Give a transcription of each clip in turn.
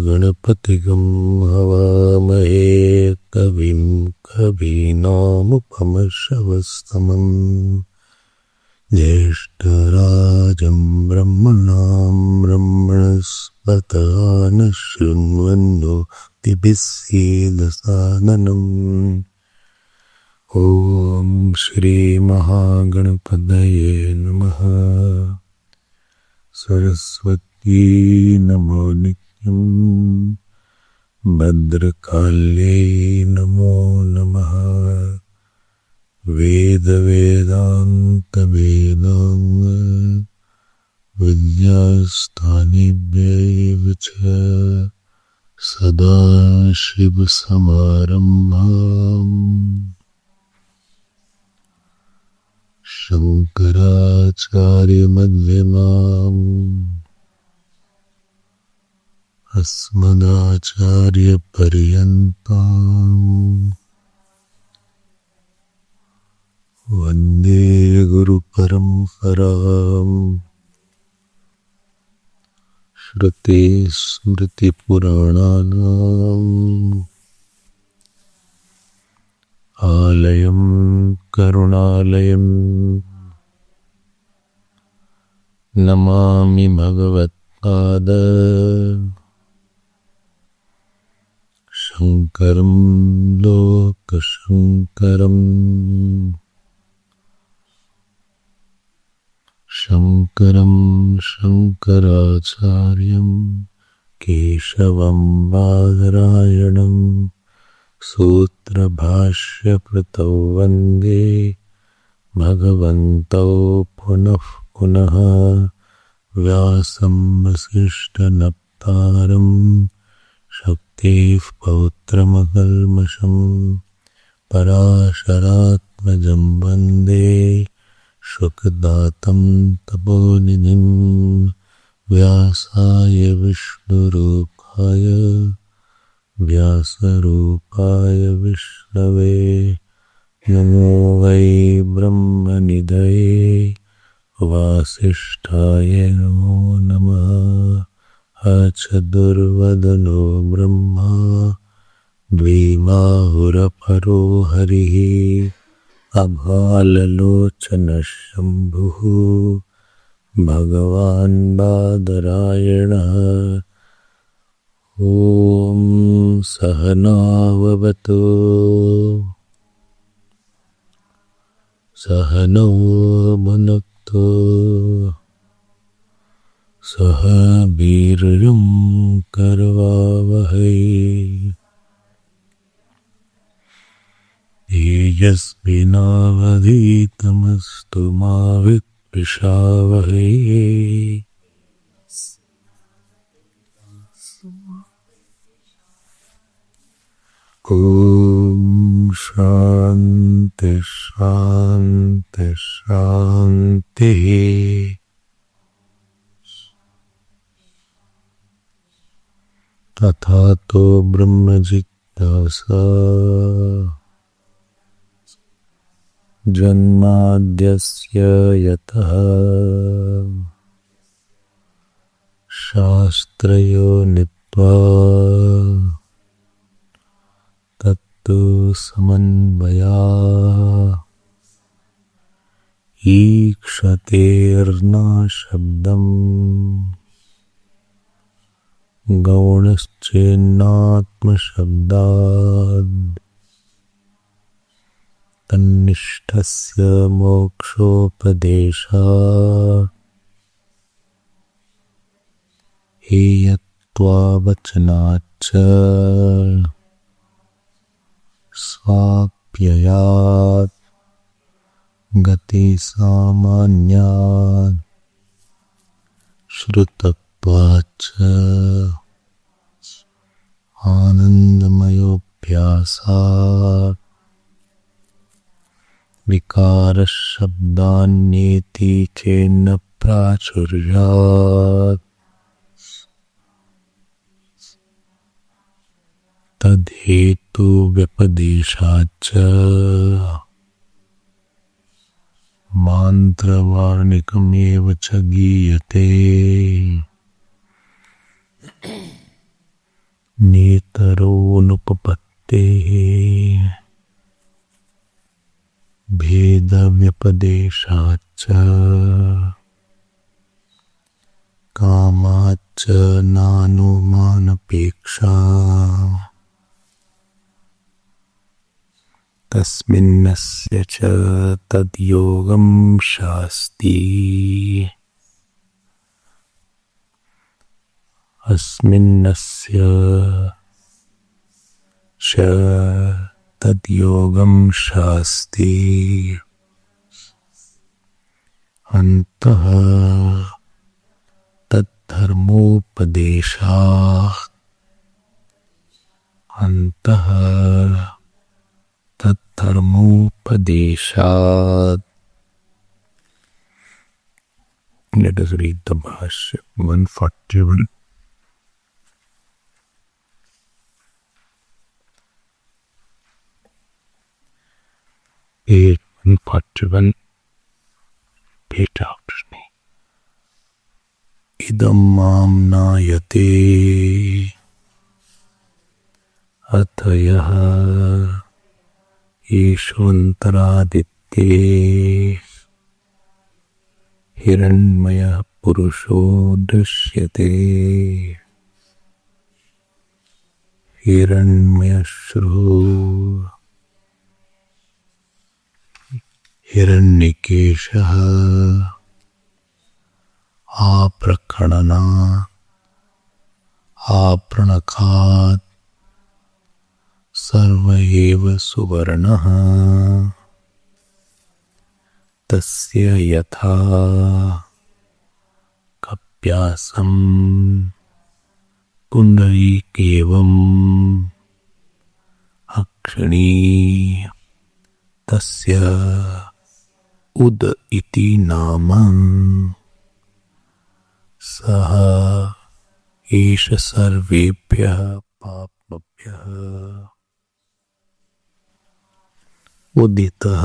गणपतिगं हवामहे कविं कवीनामुपमश्रवस्तमं ज्येष्ठराजं ब्रह्मणां ब्रह्मणस्पत नः शृण्वन्नोतिभिः सीदसादनम्। ॐ श्रीमहागणपतये नमः। सरस्वती नमो नित्यं भद्रकाल्यै नमो नमः। वेद वेदांत वेदांग विद्यास्थानेभ्यैव च सदाशिव समारम्भाम् शंकराचार्य मध्यमाम् अस्मदाचार्य पर्यन्ताम् वन्दे गुरु परम्पराम्। श्रुति स्मृति पुराणानाम् आलयं करुणालयं नमामि भगवत्पाद शंकरं लोकशंकरम्। शंकरं शंकराचार्यं केशवं बादरायणं सूत्रभाष्यकृतौ वन्दे भगवन्तौ पुनः पुनः। व्यासं वसिष्ठनप्तारं शक्तेः पौत्रमकल्मषं पराशरात्मजं वन्दे शुकदातं तपोनिधिं। व्यासाय विष्णुरूपाय व्यासरूपाय विष्णवे नमो वै ब्रह्मनिधये वासिष्ठाय नमो नमः। अचतुर्वदनो ब्रह्मा द्विबाहुरपरो हरिः अभाललोचनः शम्भुः भगवान् बादरायणः। ॐ सहनाववतु सहनौ भुनक्तु सह वीर्यं करवावहै तेजस्विनावधीतमस्तु मा विद्विषावहै। ॐ शान्ति शान्ति शान्तिः। तथातो ब्रह्म जिज्ञासा जन्माद्यस्य यतः शास्त्रयोनित्वात् तत्तु समन्वया ईक्षतेर्न शब्दम् गौणश्चेन्नात्मशब्दात् तन्निष्ठस्य मोक्षोपदेशात् हेयत्वावचनाच्च स्वाप्ययात् गति सामान्यात् श्रुतत्वाच्च आनन्दमयोऽभ्यासात् विकारशब्दान्येति चेन्न प्राचुर्यात् तद्धेतु व्यपदेशाच्च मान्त्रवार्णिकमेव च गीयते नेतरोऽनुपपत्तेः भेदव्यपदेशाच्च कामाच्च नानुमानपेक्षा तस्मिन्नस्य च तद्योगं शास्ति अस्मिन्नस्य च तद्योगं शास्ति अन्तः तद्धर्मोपदेशात् अन्तः तद्धर्मोपदेशात्. Let us read the Bhashya 141. Page 141. Page after me. Idam mamnayate athayaha ईशोऽन्तरादित्ये हिरण्मयः पुरुषो दृश्यते हिरण्मयश्रु हिरण्यकेशः आप्रखणनात् आपृणकात् सर्व एव सुवर्णः तस्य यथा कप्यासं पुण्डरीकेवम् अक्षिणी तस्य उद इति नाम सः एष सर्वेभ्यः पाप्मभ्यः उदितः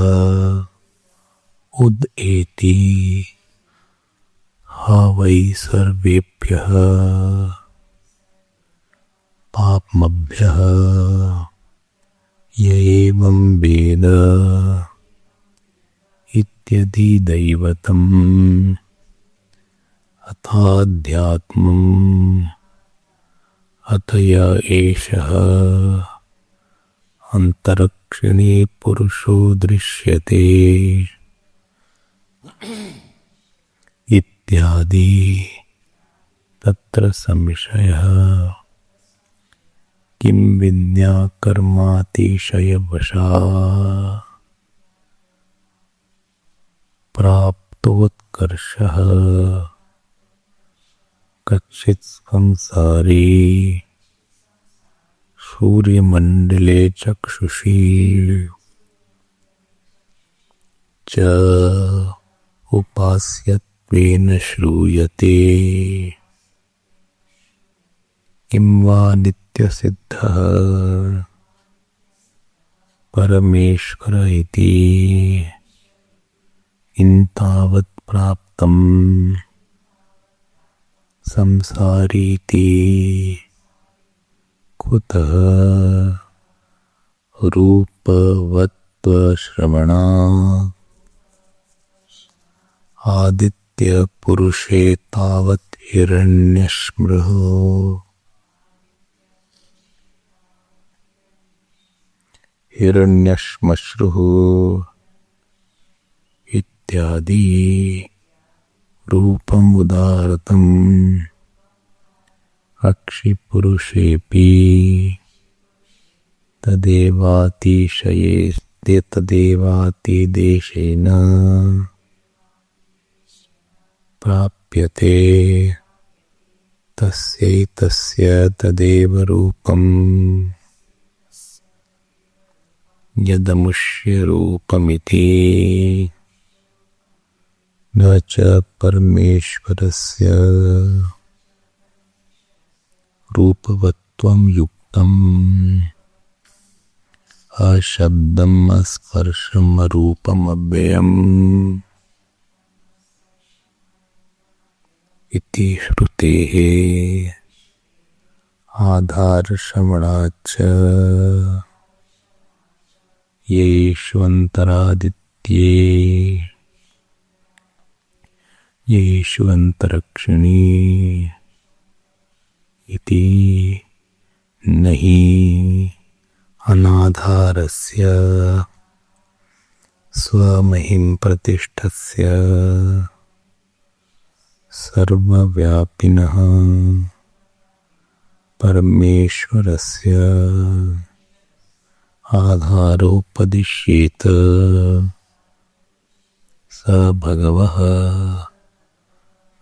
उद एति ह वै सर्वेभ्यः पाप्मभ्यः य एवं वेद इत्यधिदैवतम् अथाध्यात्मम् अथ य एषः अंतरक्षिणे पुरुषो दृश्यते इत्यादि तत्र संशयः किं विद्या कर्मातिशयवशा प्राप्तोत्कर्षः कच्चित् संसारी सूर्यमण्डले चक्षुषी च उपास्यत्वेन श्रूयते किं वा नित्यसिद्धः परमेश्वर इति किन्तावत् प्राप्तम् संसारीति कुतः रूपवत्त्वश्रवणा आदित्यपुरुषे तावत् हिरण्यश्मृः हिरण्यश्मश्रुः इत्यादि रूपम् उदाहृतम् अक्षिपुरुषेऽपि तदेवातिशये तदेवाति देशेन प्राप्यते तस्यैतस्य तदेव रूपम् यदमुष्य रूपमिति न च परमेश्वरस्य रूपवत्त्वं युक्तम् अशब्दम् अस्पर्शम् अरूपम् अव्ययम् इति श्रुतेः आधारश्रवणाच्च येष्वन्तरादित्ये येष्वन्तरक्षिणी इति न हि अनाधारस्य स्वमहिं प्रतिष्ठस्य सर्वव्यापिनः परमेश्वरस्य आधारोपदिश्येत स भगवः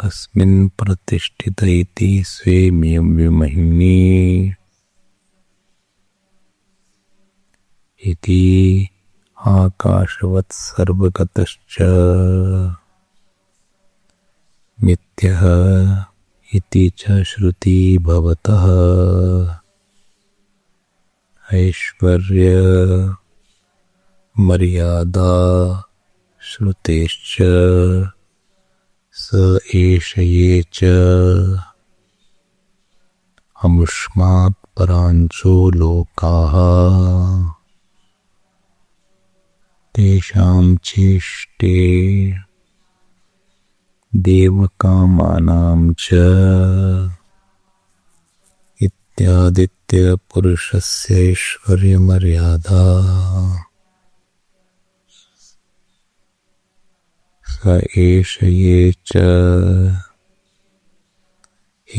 कस्मिन् प्रतिष्ठित इति स्वेमयिमहिम्नि इति आकाशवत् सर्वगतश्च मिथ्यः इति च श्रुति भवतः ऐश्वर्य मर्यादा श्रुतेश्च स एष ये च अमुष्मात् परांचो लोकाः तेषां चेष्टे देवकामानां च इत्यादित्य पुरुषस्य ऐश्वर्यमर्यादा स एष ये च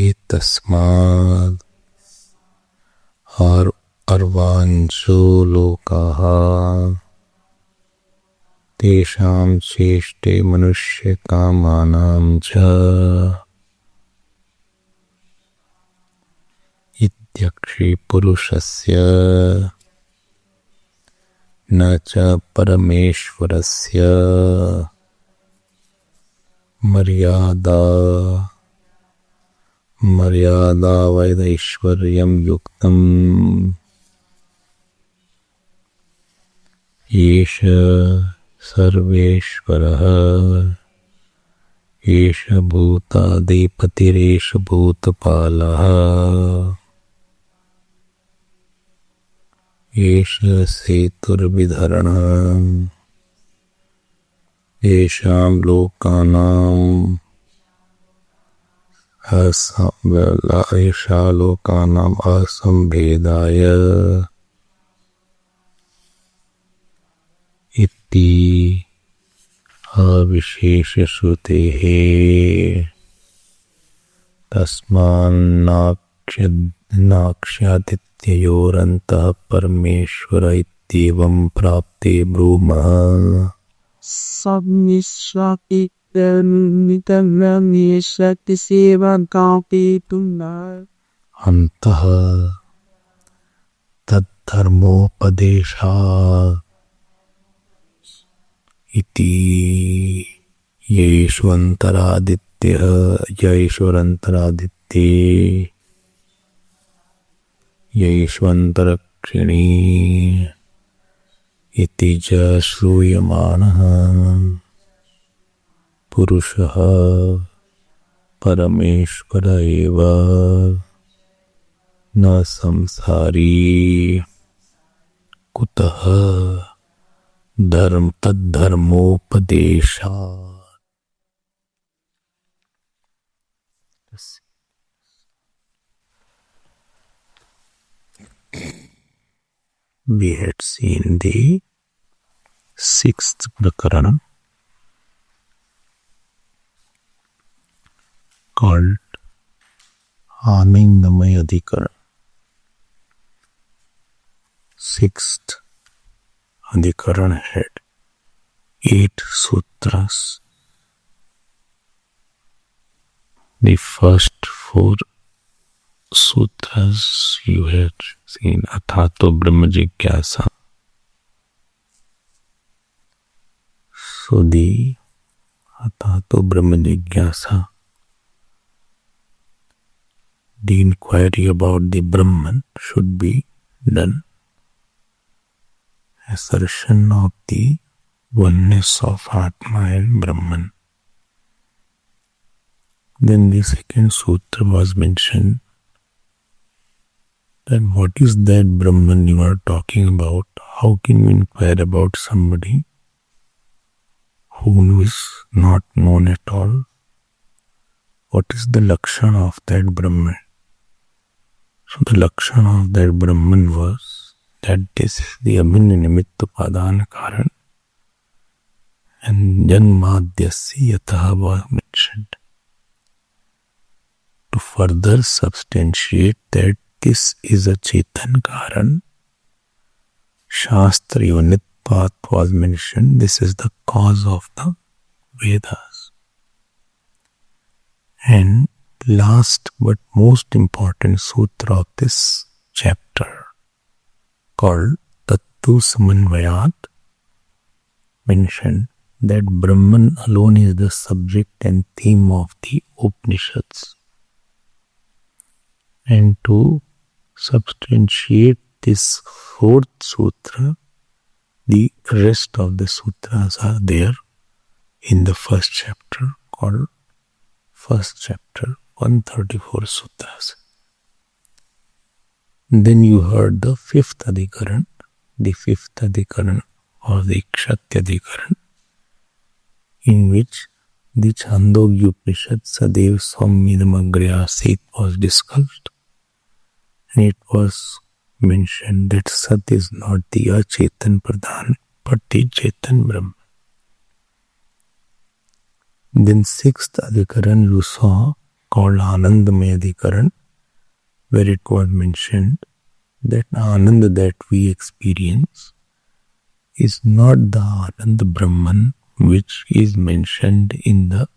एतस्माद् अर्वाञ्चो लोकाः तेषां चेष्टे मनुष्यकामानां च इत्यक्षि पुरुषस्य न च परमेश्वरस्य मर्यादा वैदैश्वर्यं युक्तम् एष सर्वेश्वरः एष भूतादिपतिरेष भूतपालः एष सेतुर्विधरणः येषां लोकानाम् असंभेदाय इति अविशेषश्रुतेः तस्मान्नाक्ष्यादित्ययोरन्तः परमेश्वर इत्येवं प्राप्ते ब्रूमः अन्तः तद्धर्मोपदेशात् इति येष्वन्तरादित्ये येष्वन्तरक्षिणी इति च श्रूयमाणः पुरुषः परमेश्वर एव न संसारी कुतः तद्धर्मोपदेशात्। We had seen the 6th prakaranam called Anandamaya Adhikaran. 6th Adhikaran had 8 sutras. The first 4 sutras you had seen, Athato Brahma Jigyasa. So the Athato Brahma Jigyasa, the inquiry about the Brahman, should be done. Assertion of the oneness of Atma and Brahman. Then the second sutra was mentioned, that what is that Brahman you are talking about? How can you inquire about somebody who is not known at all? What is the lakshana of that Brahman? So the lakshana of that Brahman was that this is the abhinna nimitta padana karan, and janmadhyasya yataha was mentioned to further substantiate that this is a Chetan Karan. Shastra Yonit path was mentioned. This is the cause of the Vedas. And last but most important sutra of this chapter, called Tattu Samanvayat, mentioned that Brahman alone is the subject and theme of the Upanishads. And to substantiate this 4th sutra, the rest of the sutras are there in the first chapter, called first chapter, 134 sutras. Then you heard the 5th adhikaran, the 5th adhikaran or the Kshatriya adhikaran, in which the Chandogya Upanishad Sadev Swamidam Agre Asit was discussed. And it was mentioned that Sat is not the Achetan Pradhan, but the Chetan Brahman. Then 6th adhikaran you saw, called Anandamaya adhikaran, where it was mentioned that Ananda that we experience is not the Ananda Brahman which is mentioned in the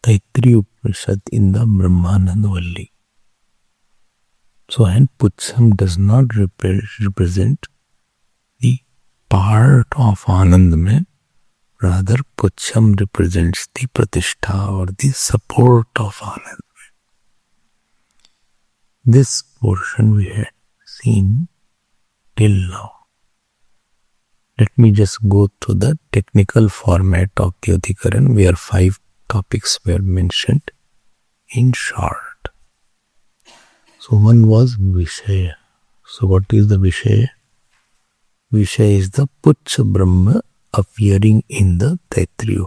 Taittiriya Upanishad in the Brahmananda Valli. So, and Pucham does not represent the part of Anandamaya, rather Pucham represents the Pratishtha or the support of Anandamaya. This portion we had seen till now. Let me just go through the technical format of the Adhikaran, where 5 topics were mentioned in short. So one was Vishaya. So what is the Vishaya? Vishaya is the Pucha Brahma appearing in the Taittiriya.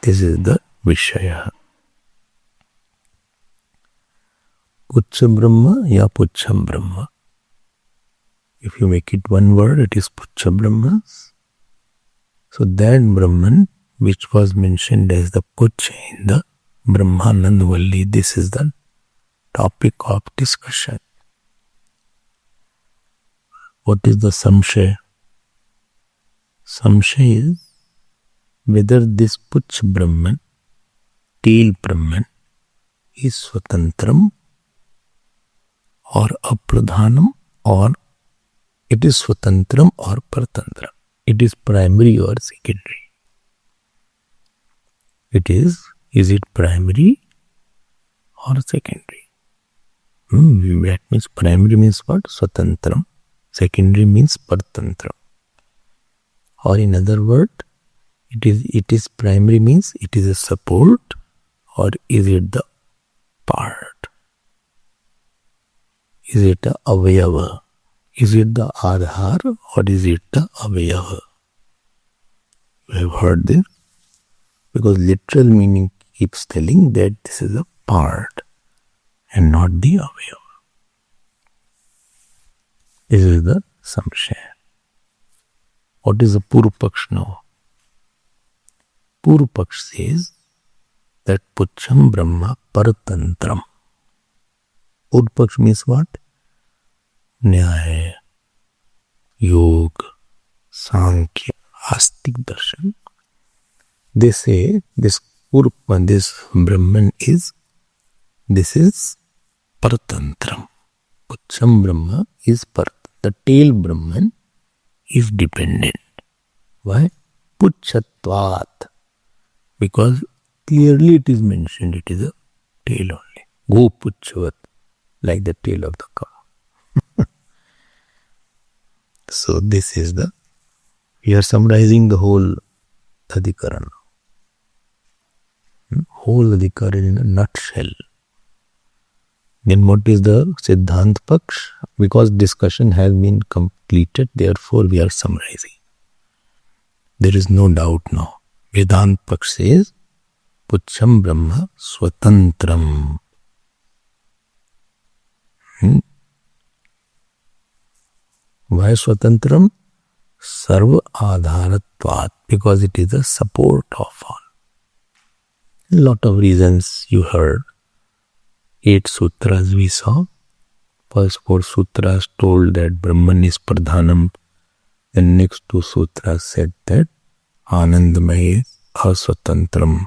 This is the Vishaya. Pucha Brahma ya Pucham Brahma. If you make it one word, it is Pucha Brahma. So that Brahman which was mentioned as the Pucha in the Brahmananda Valli, this is the topic of discussion. What is the Samshaya? Samshaya is whether this Pucha Brahman, tail Brahman, is Swatantram or Apradhanam, or it is Swatantram or Paratantram. It is primary or secondary. Is it primary or secondary? That means primary means what? Swatantram. Secondary means Paratantram. Or in other word, it is primary means it is a support, or is it the part? Is it the avayava? Is it the adhar or is it the avayava? You have heard this? Because literal meaning keeps telling that this is a part and not the avayava. This is the samshaya. What is the Purupaksh now? Purupaksh says that Pucham Brahma Paratantram. Purupaksh means what? Nyaya, Yoga, Sankhya, Astik Darshan, they say this Urpa, this Brahman is Paratantram. Pucham Brahma is the tail Brahman is dependent. Why? Puchatvat. Because clearly it is mentioned it is a tail only. Go Puchavat, like the tail of the cow. So this is we are summarizing the whole Adhikaran. Whole Adhikaran in a nutshell. Then what is the Siddhant Paksh? Because discussion has been completed, therefore we are summarizing. There is no doubt now. Vedanta Paksh says, Pucham Brahma Swatantram. Why Swatantram? Sarva Adharatvat. Because it is the support of all. A lot of reasons you heard. 8 sutras we saw. First 4 sutras told that Brahman is Pradhanam. The next 2 sutras said that Anandamaya is Aswatantram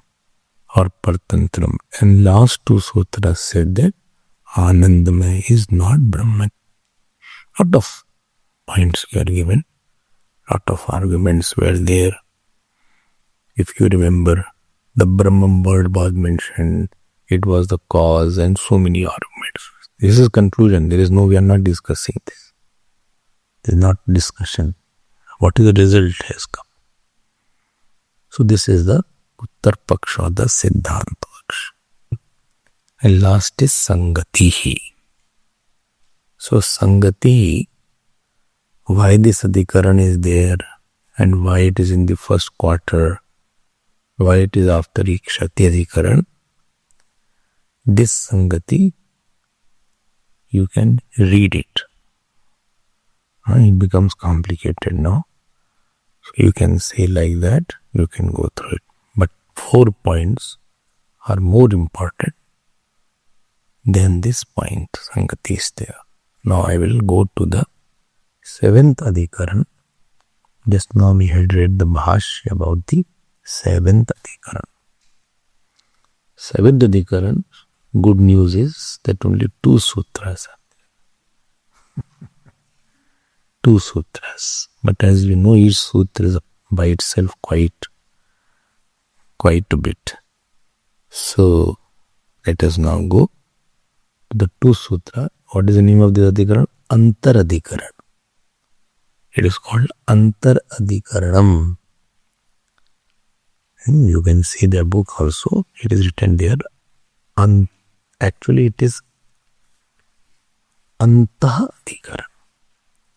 or Partantram. And last 2 sutras said that Anandamaya is not Brahman. Lot of points were given. Lot of arguments were there. If you remember, the Brahman word was mentioned. It was the cause and so many arguments. This is conclusion. We are not discussing this. This is not discussion. What is the result has come. So this is the Uttar Paksha or the Siddhanta Paksha. And last is Sangatihi. So Sangati, why this Adhikaran is there and why it is in the first quarter, why it is after Ikshati Adhikaran. This Sangati, you can read it. It becomes complicated now. So you can say like that, you can go through it. But 4 points are more important than this point. Sangati is there. Now I will go to the 7th Adhikaran. Just now we had read the Bhashya about the 7th Adhikaran. 7th Adhikaran, good news is that only 2 sutras are there. 2 sutras. But as we know, each sutra is by itself quite a bit. So let us now go to the 2 sutra. What is the name of this Adhikaran? Antar Adhikaran. It is called Antar Adhikaranam. You can see their book also. It is written there. Actually, it is Antaha Adhikaran.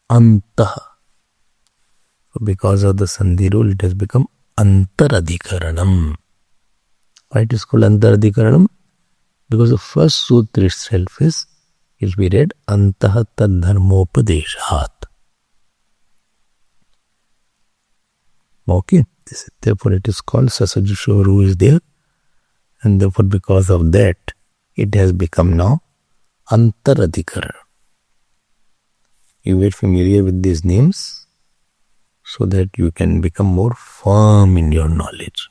Antaha. So because of the Sandhi rule, it has become Antar Adhikaranam. Why it is called Antar Adhikaranam? Because the first sutra itself will be read Antaha Tad Dharmopadeshat. Okay. Therefore, it is called Sasajusho who is there. And therefore, because of that, it has become now Antar Adhikaran. You get familiar with these names so that you can become more firm in your knowledge.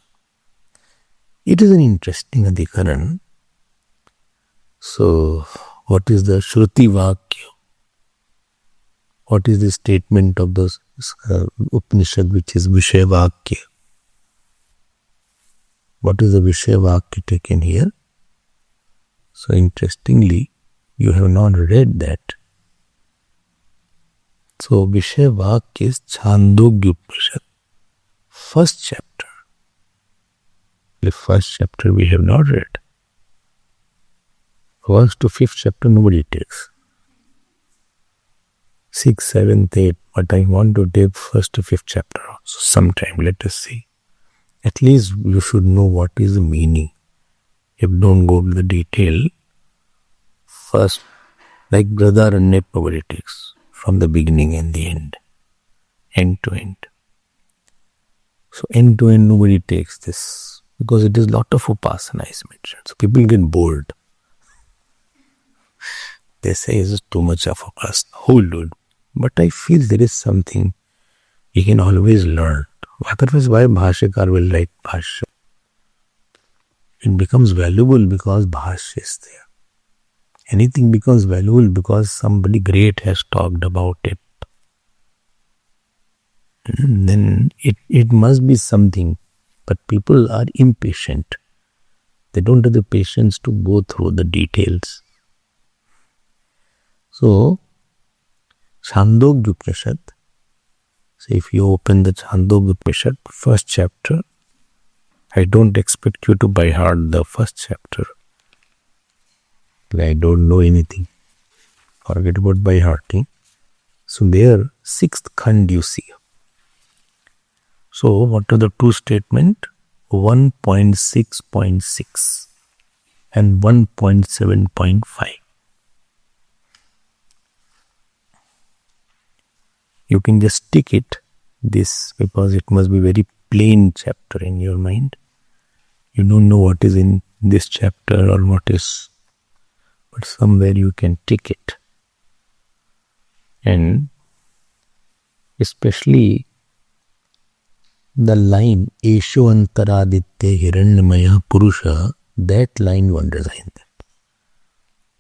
It is an interesting Adhikaran. So, what is the Shruti Vakya? What is the statement of the Upanishad which is Vishaya Vakya? What is the Vishaya Vakya taken here? So interestingly, you have not read that. So Vishaya Vakya is Chandogya Upanishad, first chapter. The first chapter we have not read. First to 5th chapter nobody takes. 6th, 7th, 8th, but I want to take first to 5th chapter also sometime. Let us see. At least you should know what is the meaning. If you don't go to the detail, first, like Brahadaranya Prabhu takes from the beginning and the end to end. So end to end nobody takes this because it is lot of upasana is mentioned. So people get bored. They say it's too much of upasana. Whole load. But I feel there is something We can always learn. Otherwise, why Bhashyakar will write Bhashya? It becomes valuable because Bhashya is there. Anything becomes valuable because somebody great has talked about it. Then it must be something. But people are impatient. They don't have the patience to go through the details. So, Chandogya Upanishad. So if you open the Chandogya Upanishad, first chapter, I don't expect you to by heart the first chapter. I don't know anything. Forget about by hearting. So there, sixth khand you see. So what are the two statements? 1.6.6 and 1.7.5. You can just tick it, this, because it must be very plain chapter in your mind. You don't know what is in this chapter or what is, but somewhere you can tick it. And especially the line Esho Antaraditya Hiranyamaya Purusha, that line you understand.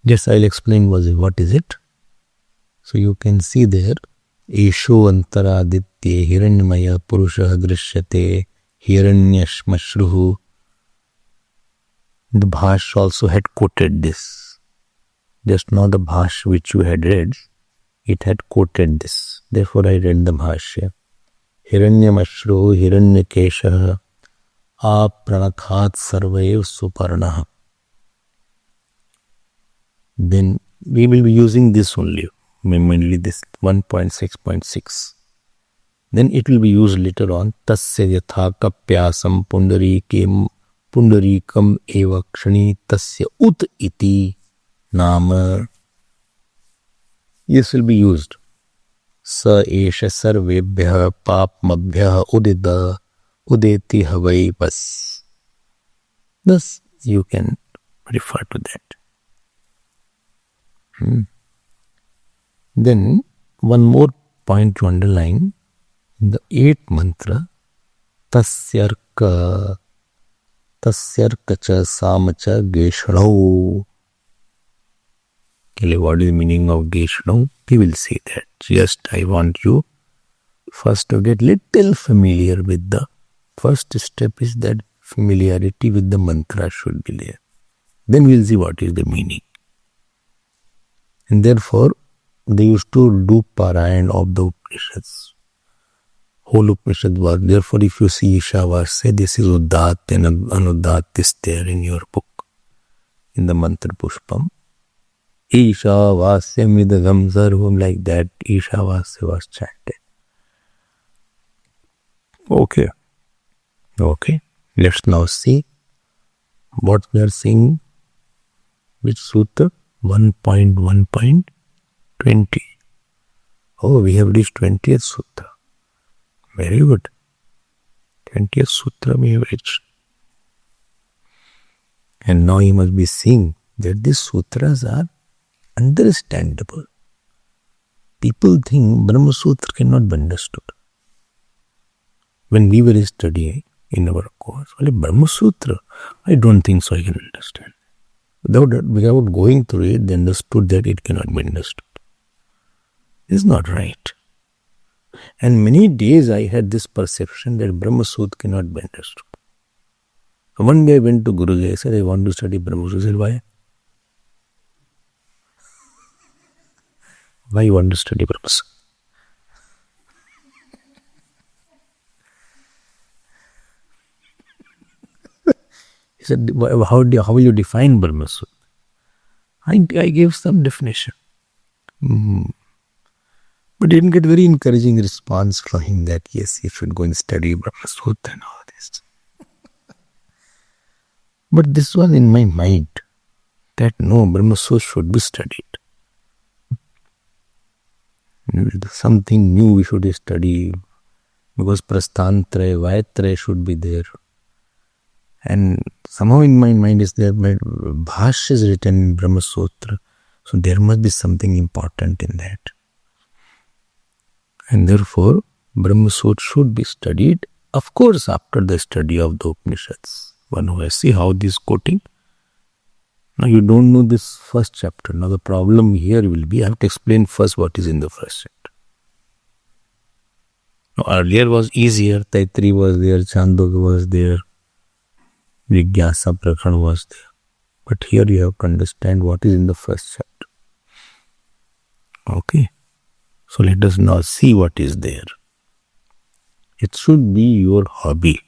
Just I'll explain what is it. So you can see there Esho Antaraditya Hiranyamaya Purusha Drishyate Hiranyashmashruhu. The Bhash also had quoted this. Just now the Bhash which you had read, it had quoted this. Therefore I read the Bhashya. Hiranyamashruhu Hiranyakeshaha Apranakhat Sarvayev Suparnaha. Then we will be using this only, mainly this 1.6.6. Then it will be used later on. Tasya yatha kapyasam pundarikam eva kshani tasya ut iti nama. This will be used. Sa esha sarvebhya papmabhya udeti havai vas. Thus you can refer to that. Then one more point to underline, the eighth mantra, tasyarka cha samacha geshnau. What is the meaning of geshnau? We will see that. Just I want you first to get little familiar with the first step is that familiarity with the mantra should be there. Then we will see what is the meaning. And therefore, they used to do Parayan of the Upanishads. Whole Upanishad was, therefore if you see Ishavasya, this is Uddat and Anuddat is there in your book, in the Mantra Pushpam. Ishavasya midagam sarvam, like that Ishavasya was chanted. Okay. Let's now see what we are seeing. Which Sutra? 1.1.20. Oh, we have reached 20th Sutra. Very good. 20th Sutra we have reached. And now you must be seeing that these sutras are understandable. People think Brahmasutra cannot be understood. When we were studying in our course, only Brahmasutra, I don't think so I can understand. Without going through it, they understood that it cannot be understood. It's not right. And many days I had this perception that Brahmasutra cannot be understood. So one day I went to Guruji, I said, I want to study Brahmasutra. He said, why? Why you want to study Brahmasutra? He said, how will you define Brahmasutra? I gave some definition. But didn't get very encouraging response from him that yes, you should go and study Brahmasutra and all this. But this was in my mind that no, Brahmasutra should be studied. Something new we should study because Prasthantraya, Vayatraya should be there. And somehow in my mind is there, Bhashya is written in Brahmasutra, so there must be something important in that. And therefore, Brahmasutra should be studied, of course, after the study of the Upanishads. One who has see how this quoting. Now you don't know this first chapter. Now the problem here will be, I have to explain first what is in the first chapter. Now earlier was easier. Taitri was there, Chandogya was there, Jigyasa Prakran was there. But here you have to understand what is in the first chapter. Okay. So let us now see what is there. It should be your hobby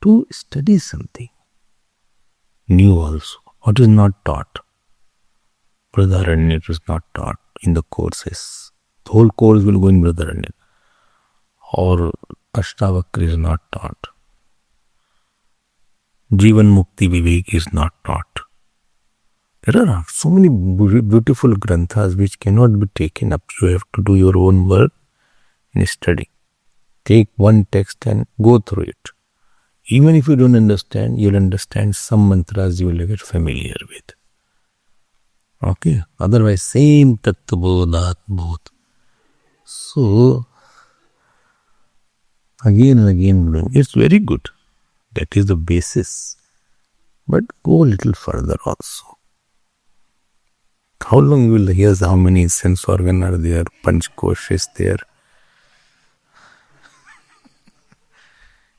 to study something new also. What is not taught? Brotherhood is not taught in the courses. The whole course will go in Brotherhood. Or Ashtavakra is not taught. Jivan Mukti Vivek is not taught. There are so many beautiful granthas which cannot be taken up. You have to do your own work in study. Take one text and go through it. Even if you don't understand, you'll understand some mantras you will get familiar with. Okay? Otherwise, same tattva bodhat. So, again and again, it's very good. That is the basis. But go a little further also. How long you will hear how many sense organs are there, Panchkosh is there.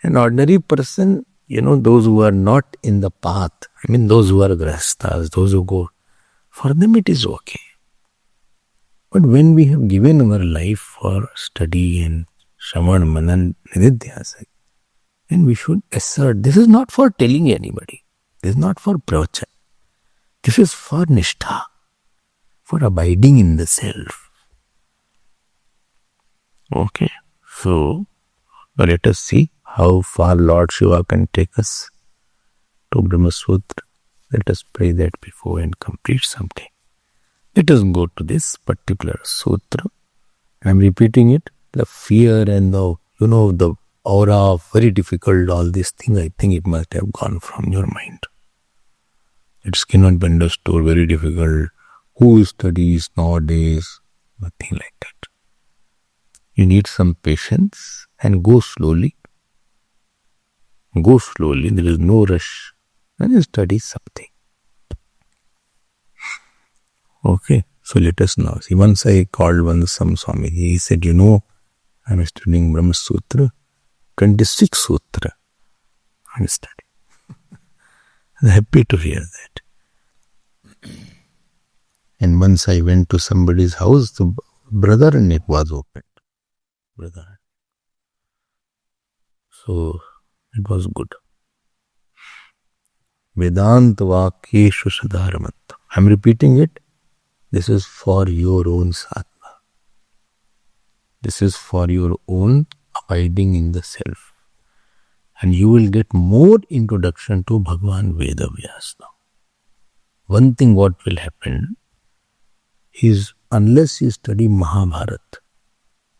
An ordinary person, those who are not in the path, those who are grahasthas, those who go, for them it is okay. But when we have given our life for study and Shravan, Manan, Nididhyasa, then we should assert, this is not for telling anybody. This is not for pravachan. This is for nishtha, for abiding in the self. Okay, so let us see how far Lord Shiva can take us to Brahmasutra. Let us pray that before and complete someday. Let us go to this particular sutra. I am repeating it. The fear and the aura, very difficult, all these things, I think it must have gone from your mind. It cannot be understood, very difficult. Who studies nowadays? Nothing like that. You need some patience and go slowly. Go slowly, there is no rush. And you study something. Okay, so let us now see. Once I called some Swami. He said, I am studying Brahmasutra, 26 Sutra. I am studying. I am happy to hear that. And once I went to somebody's house, the brother and it was opened. Brother. So it was good. Vedanta Vakeshu Sadharamanta. I am repeating it. This is for your own sadhana. This is for your own abiding in the self. And you will get more introduction to Bhagavan Vedavyas now. One thing what will happen is, unless you study Mahabharata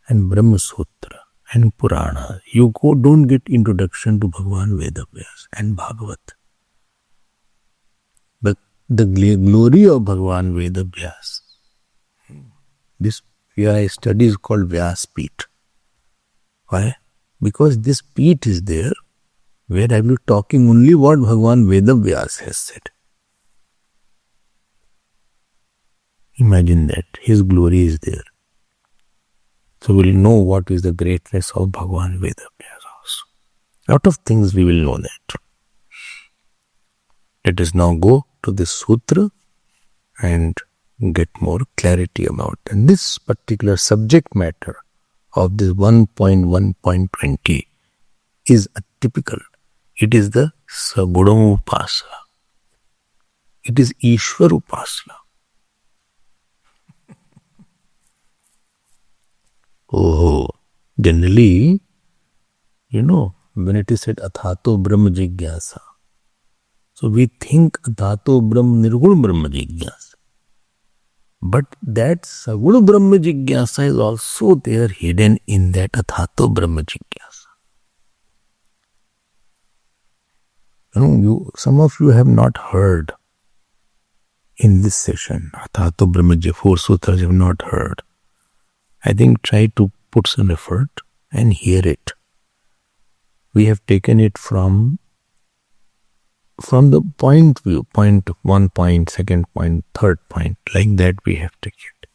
and Brahmasutra and Purana, you don't get introduction to Bhagavan Vedavyas and Bhagavat. But the glory of Bhagavan Vedavyas, this study is called Vyaspeeth. Why? Because this peeth is there where I will be talking only what Bhagavan Vedavyas has said. Imagine that. His glory is there. So we will know what is the greatness of Bhagavan Vedavyas also. Lot of things we will know that. Let us now go to this sutra and get more clarity about it. And this particular subject matter of this 1.1.20 is atypical. It is the Saguna Upasana. It is Ishwar Upasana. Oh, generally, when it is said Athato Brahma Jigyasa, so we think Athato Brahma Nirguna Brahma Jigyasa. But that Saguna Brahma Jigyasa is also there hidden in that Athato Brahma Jigyasa. Some of you have not heard in this session, Athato Brahma Jigyasa, 4 sutras you have not heard. I think try to put some effort and hear it. We have taken it from the point view, point 1 point, second point, third point, like that we have taken it.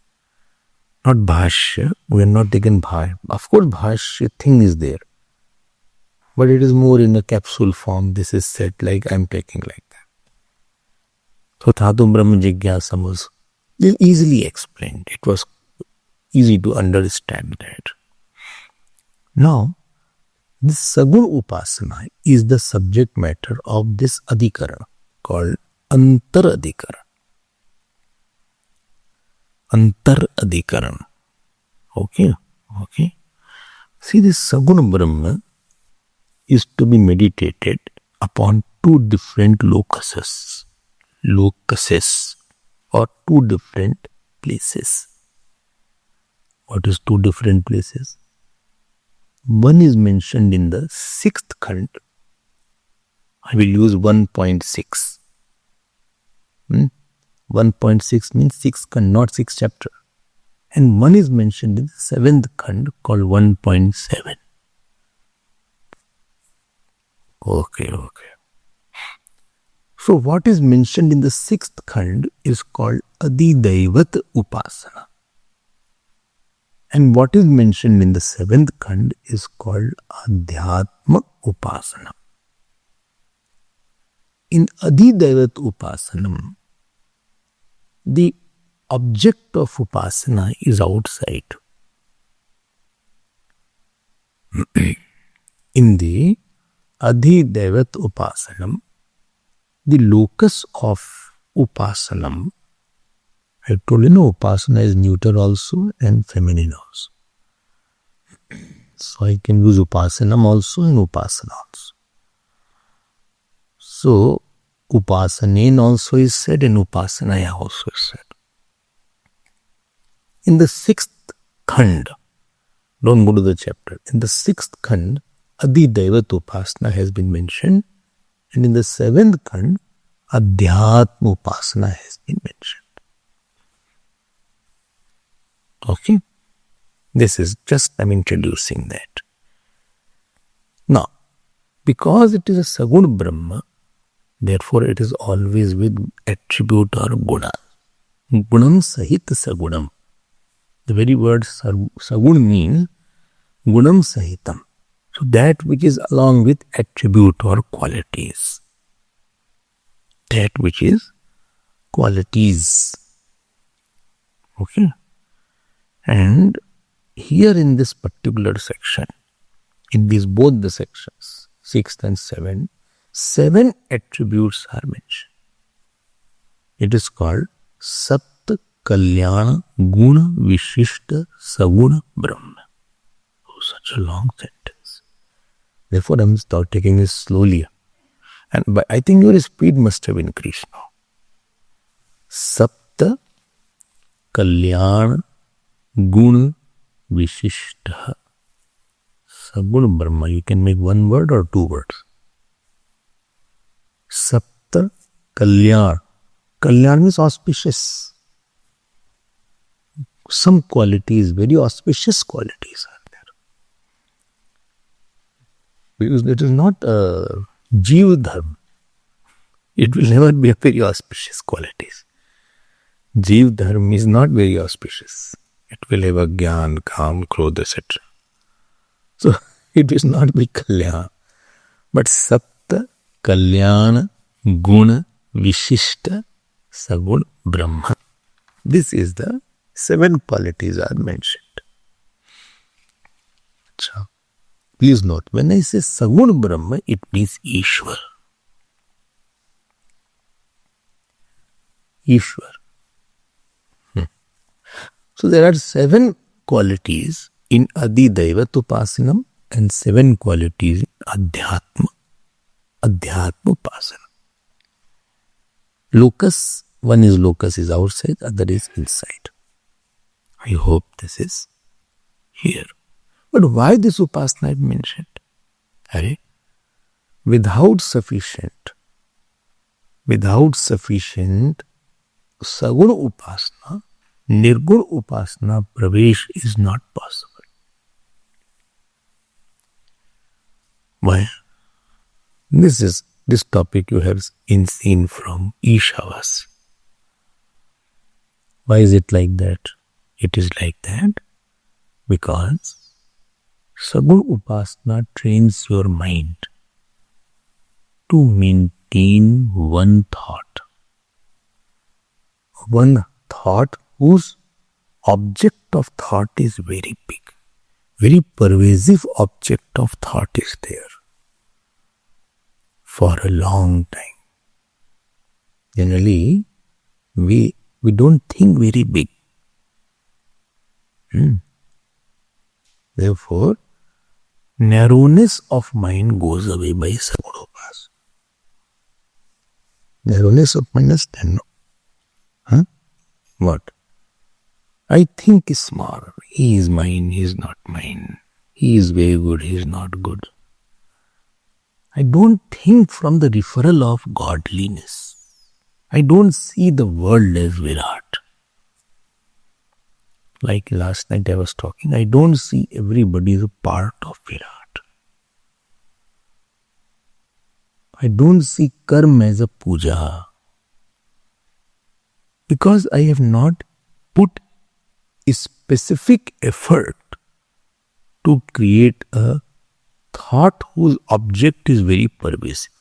Not bhashya, we are not taken bhashya. Of course, bhashya thing is there, but it is more in a capsule form. This is said like I am taking like that. So Dhatu Brahma Jigyasa was easily explained. It was easy to understand that. Now, this Sagun Upasana is the subject matter of this Adhikara called Antar Adhikara. Antar Adhikaran. Okay. See, this Sagun Brahma is to be meditated upon two different locuses or two different places. What is two different places? One is mentioned in the 6th Khand. I will use 1.6. 1.6 means 6 Khand, not 6 chapter. And one is mentioned in the 7th Khand called 1.7. Okay. So what is mentioned in the 6th Khand is called Adhidaivat Upasana. And what is mentioned in the 7th Khand is called Adhyatma Upasana. In Adhidaivat Upasanam, the object of Upasana is outside. In the Adhidaivat Upasanam, the locus of Upasanam, I told you, Upasana is neuter also and feminine also. So I can use Upasanam also and Upasana also. So Upasanen also is said and Upasanaya also is said. In the 6th Khand, don't go to the chapter, in the 6th Khand, Adhidaivat Upasana has been mentioned, and in the 7th Khand, Adhyatma Upasana has been mentioned. Okay? This is just, I'm introducing that. Now, because it is a Sagun Brahma, therefore it is always with attribute or guna. Gunam Sahit Sagunam. The very word Sagun means Gunam Sahitam. So that which is along with attribute or qualities. That which is qualities. Okay? And here in this particular section, in these both the sections, 6th and 7th, 7 attributes are mentioned. It is called Sapt Kalyana Guna Vishishta Saguna Brahma. Oh, such a long sentence. Therefore, I am taking this slowly. But I think your speed must have increased now. Sapta Kalyana Guna Vishishta Saguna Brahma. You can make one word or two words. Sapta Kalyan. Kalyan means auspicious. Some qualities, very auspicious qualities are there. Because it is not a Jeev Dharma. It will never be a very auspicious qualities. Jeev Dharma is not very auspicious. It will have a Gyan, Kam, Krodh, etc. So it will not be Kalyan. But Sapta Kalyana Guna Vishishta Sagun Brahma. This is the 7 qualities are mentioned. Achha. Please note, when I say Sagun Brahma, it means Ishwar. Ishwar. So there are 7 qualities in Adhidaivat Upasanam and 7 qualities in Adhyatma Upasana. Locus, one is locus is outside, other is inside. I hope this is here. But why this Upasana is mentioned? Without sufficient Saguna Upasana, Nirguna Upasana Pravesh is not possible. Why? This topic you have seen from Ishavas. Why is it like that? It is like that because Sagun Upasana trains your mind to maintain one thought whose object of thought is very big, very pervasive object of thought is there for a long time. Generally, we don't think very big. Therefore, narrowness of mind goes away by Sagunopas. Narrowness of mind is then. What? I think is small. He is mine, he is not mine. He is very good, he is not good. I don't think from the referral of godliness. I don't see the world as Virat. Like last night I was talking, I don't see everybody as a part of Virat. I don't see karma as a puja. Because I have not put a specific effort to create a thought whose object is very pervasive.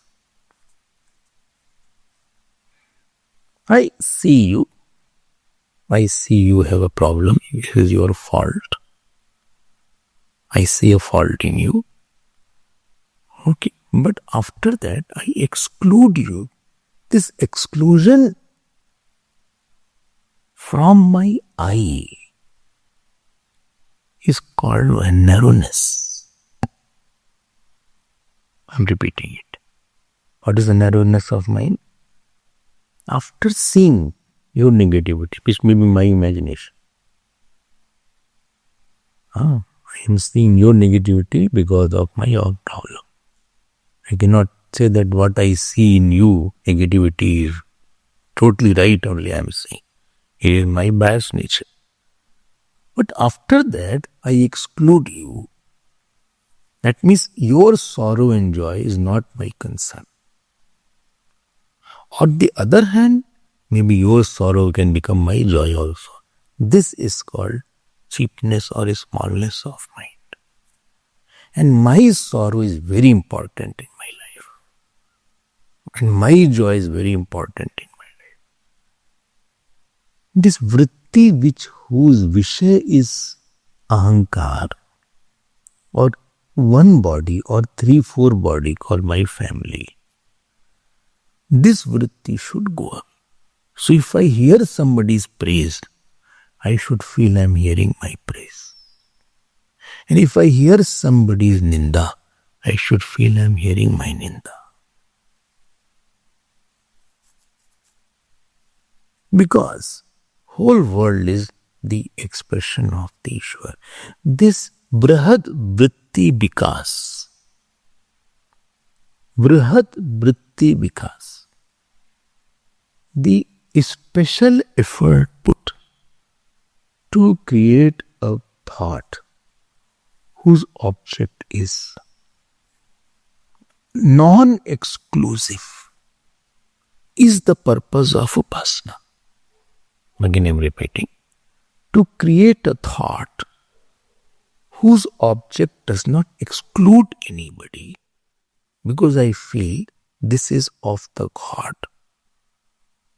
I see you have a problem. It is your fault. I see a fault in you. Okay, but after that I exclude you. This exclusion from my eye is called a narrowness. I'm repeating it. What is the narrowness of mind? After seeing your negativity, which may be my imagination. I am seeing your negativity because of my own problem. I cannot say that what I see in you, negativity, is totally right only I am saying. It is my biased nature. But after that, I exclude you. That means your sorrow and joy is not my concern. On the other hand, maybe your sorrow can become my joy also. This is called cheapness or smallness of mind. And my sorrow is very important in my life. And my joy is very important in my life. This vritti whose vishay is ahankar, or one body or 3-4 body called my family, this vritti should go up. So if I hear somebody's praise, I should feel I am hearing my praise. And if I hear somebody's ninda, I should feel I am hearing my ninda. Because whole world is the expression of the Ishwar. This Brahad Vritti Vikas, the special effort put to create a thought whose object is non-exclusive is the purpose of Upasana. Again I am repeating. To create a thought whose object does not exclude anybody, because I feel this is of the God.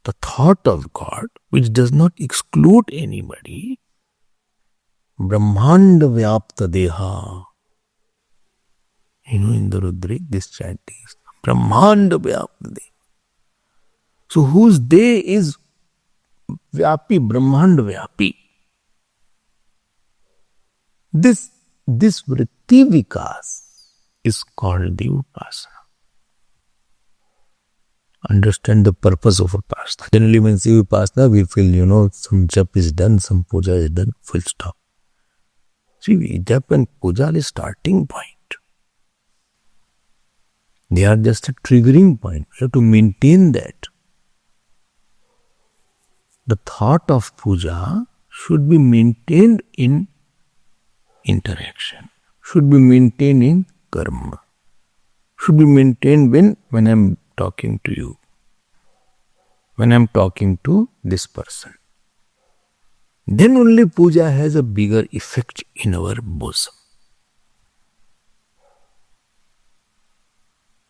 The thought of God which does not exclude anybody. Brahmanda Vyapta Deha. In the Rudrik this chanting is Brahmanda Vyapta Deha. So whose day is Vyapi, Brahmanda Vyapi. This vritti vikas is called the Upasana. Understand the purpose of Upasana. Generally when we say Upasana, we feel, some jap is done, some puja is done, full stop. See, jap and puja is starting point. They are just a triggering point. We have to maintain that. The thought of puja should be maintained in interaction, should be maintained in karma. should be maintained when I'm talking to you, when I'm talking to this person. Then only puja has a bigger effect in our bosom.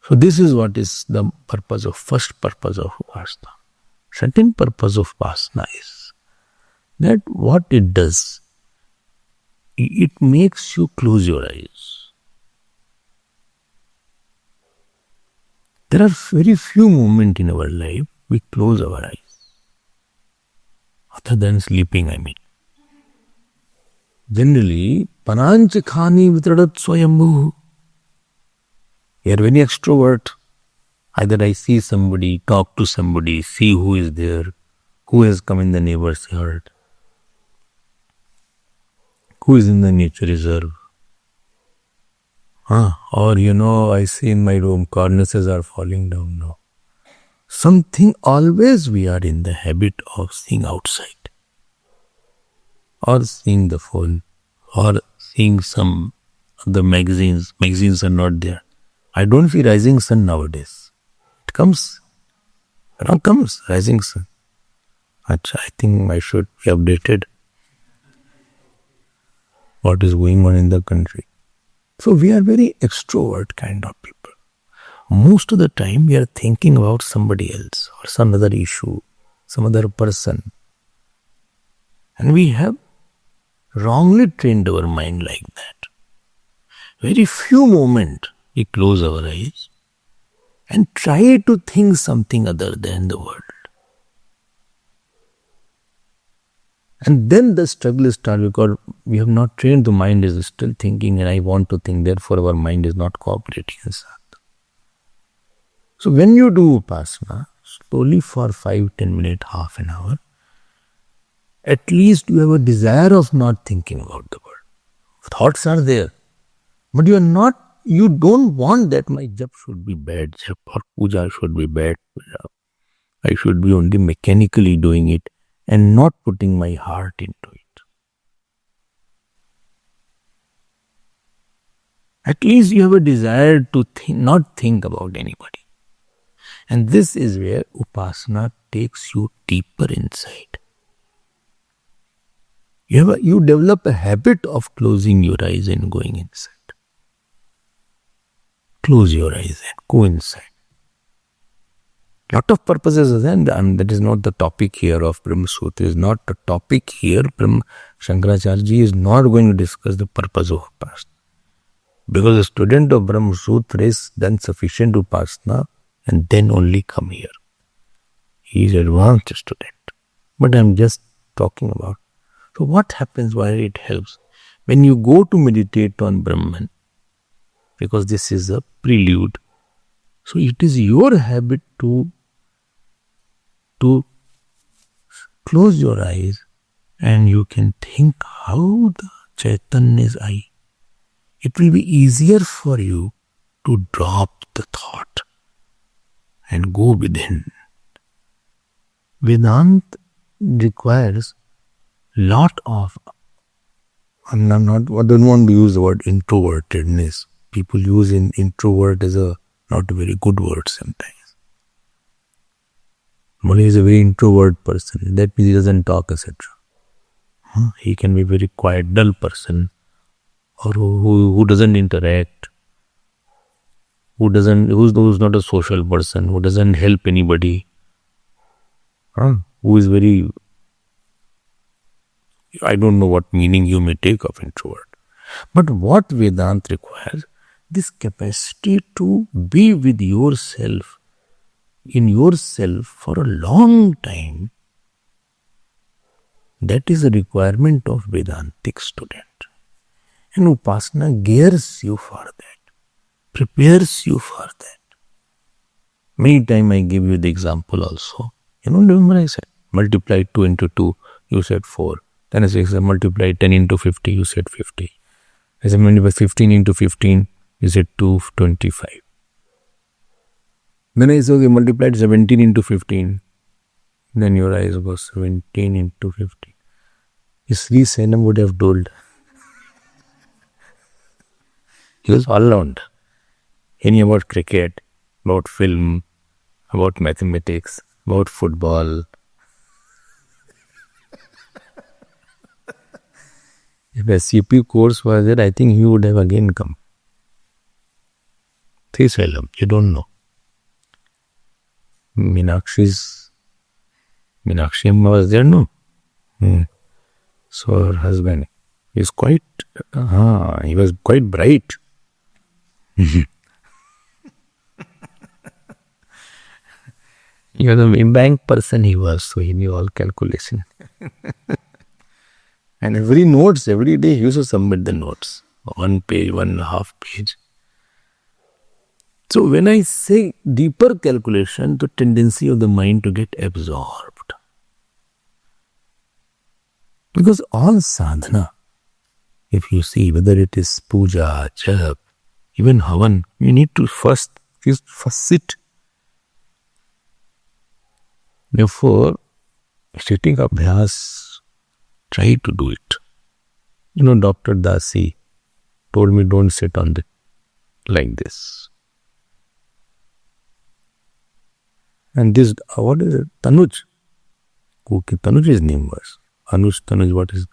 So this is what is the first purpose of Upasana. Second purpose of Upasana is that what it does, it makes you close your eyes. There are very few moments in our life we close our eyes. Other than sleeping, I mean. Generally, pananch khani vitradat swayambhu. You are very extrovert. Either I see somebody, talk to somebody, see who is there, who has come in the neighbor's yard, who is in the nature reserve. Or I see in my room cornices are falling down now. Something always we are in the habit of seeing outside. Or seeing the phone. Or seeing some of the magazines. Magazines are not there. I don't see rising sun nowadays. It comes. Around comes rising sun. I think I should be updated. What is going on in the country. So we are very extrovert kind of people. Most of the time we are thinking about somebody else or some other issue, some other person. And we have wrongly trained our mind like that. Very few moments we close our eyes and try to think something other than the world. And then the struggle starts because we have not trained, the mind is still thinking and I want to think, therefore our mind is not cooperating. So when you do Upasana, slowly for 5-10 minutes, half an hour, at least you have a desire of not thinking about the world. Thoughts are there, but you don't want that my jap should be bad, jap or puja should be bad puja. I should be only mechanically doing it and not putting my heart into it. At least you have a desire to not think about anybody. And this is where Upasana takes you deeper inside. You develop a habit of closing your eyes and going inside. Close your eyes and go inside. Lot of purposes are there, and that is not the topic here of Brahmasutra. Is not the topic here. Shankaracharya ji is not going to discuss the purpose of Upasana. Because a student of Brahmasutra is done sufficient Upasana and then only come here. He is advanced student. But I am just talking about. So what happens, why it helps? When you go to meditate on Brahman, because this is a prelude, so it is your habit to close your eyes and you can think how the Chaitanya is I. It will be easier for you to drop the thought and go within. Vedanta requires lot of, I don't want to use the word introvertedness. People use introvert as a not a very good word sometimes. When he is a very introvert person, that means he doesn't talk, etc. He can be a very quiet, dull person, or who doesn't interact, who's not a social person, who doesn't help anybody, who is very, I don't know what meaning you may take of introvert. But what Vedanta requires, this capacity to be with yourself, in yourself for a long time, that is a requirement of Vedantic student. And Upasana gears you for that, prepares you for that. Many times I give you the example also. Remember I said, multiply 2 into 2, you said 4. Then I said, multiply 10 into 50, you said 50. I said, multiply 15 into 15, you said 225. Then I said, okay, multiplied 17 into 15. Then your eyes go 17 into 15. Sri Senam would have told. He was all around. any about cricket, about film, about mathematics, about football. If a CP course was there, I think he would have again come. Trisailam, you don't know. Meenakshi Amma was there, no? So her husband is quite, he was quite bright. He was a bank person he was, so he knew all calculation. And every day he used to submit the notes. 1 page, 1.5 page. So when I say deeper calculation, the tendency of the mind to get absorbed. Because all sadhana, if you see whether it is puja, jap, even havan, you need to first sit. Therefore, sitting abhyas, try to do it. Dr. Dasi told me don't sit on like this. And this, what is it? Tanuj. Tanuj's name was. Tanuj, what is it?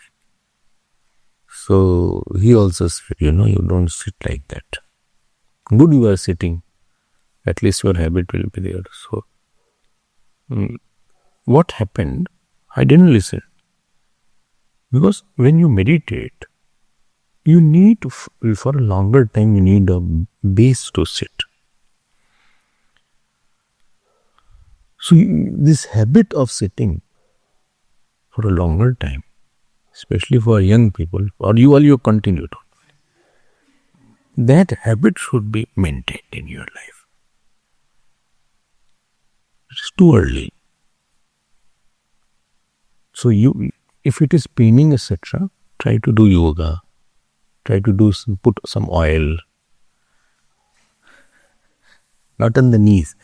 So he also said, you don't sit like that. Good you are sitting. At least your habit will be there. So, what happened? I didn't listen. Because when you meditate, you need to, for a longer time, you need a base to sit. So this habit of sitting for a longer time, especially for young people, or you continue to, that habit should be maintained in your life. It's too early. So if it is paining, etc., try to do yoga. Try to put some oil. Not on the knees.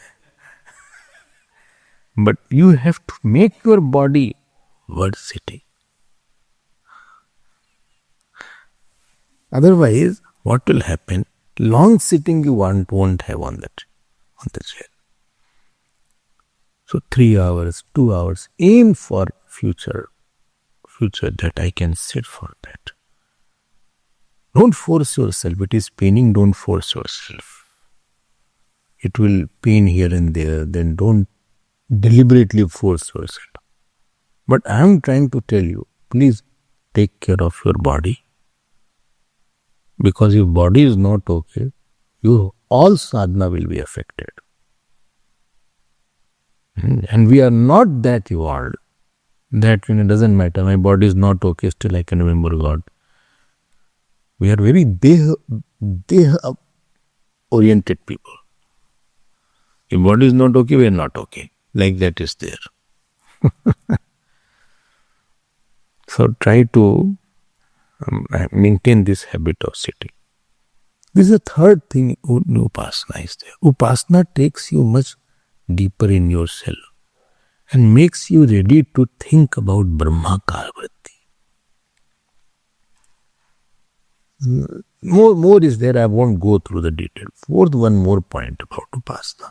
But you have to make your body worth sitting. Otherwise, what will happen? Long sitting you won't have on the chair. So 3 hours, 2 hours, aim for future that I can sit for that. Don't force yourself. It is paining, don't force yourself. It will pain here and there, then don't deliberately force yourself. But I am trying to tell you, please take care of your body. Because if body is not okay, all sadhana will be affected. And we are not that evolved that it doesn't matter. My body is not okay, still I can remember God. We are very deha oriented people. If body is not okay, we are not okay. Like that is there. So try to maintain this habit of sitting. This is the third thing Upasana is there. Upasana takes you much deeper in yourself and makes you ready to think about Brahmakar Vritti. More is there, I won't go through the detail. Fourth, one more point about Upasana.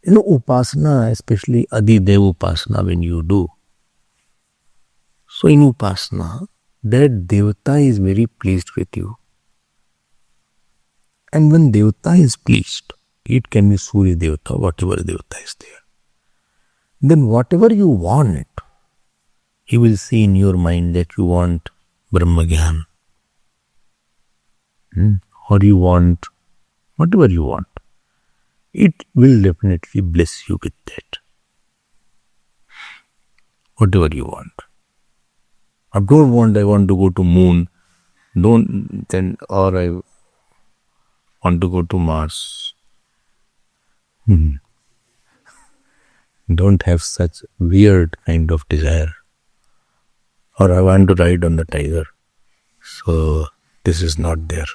Upasana, especially Adidev Upasana when you do. So in Upasana, that Devata is very pleased with you. And when Devata is pleased, it can be Surya Devata, whatever Devata is there. Then whatever you want, he will see in your mind that you want Brahmagyan. Or you want, whatever you want. It will definitely bless you with that. Whatever you want. I want to go to moon. Or I want to go to Mars. Don't have such weird kind of desire. Or I want to ride on the tiger. So this is not there.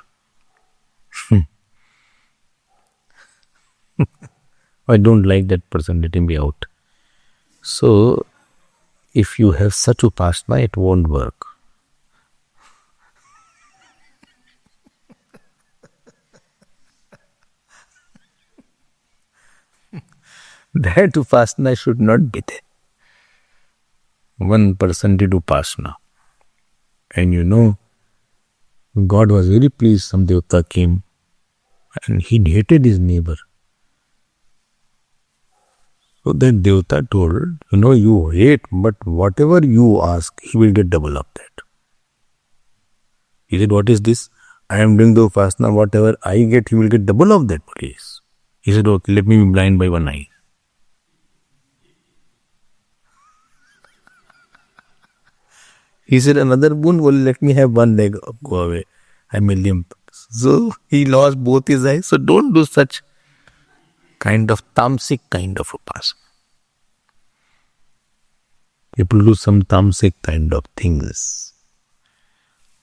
I don't like that person, let him be out. So if you have such upasana, it won't work. That upasana should not be there. One person did upasana. And God was very pleased. Some devata came and he hated his neighbor. So that devata told, you hate, but whatever you ask, he will get double of that. He said, what is this? I am doing the upasana, whatever I get, he will get double of that, please. He said, okay, let me be blind by one eye. He said, another boon, well, let me have one leg, go away. I may limp. So he lost both his eyes. So don't do such kind of tamasic kind of upasana. People do some tamasic kind of things.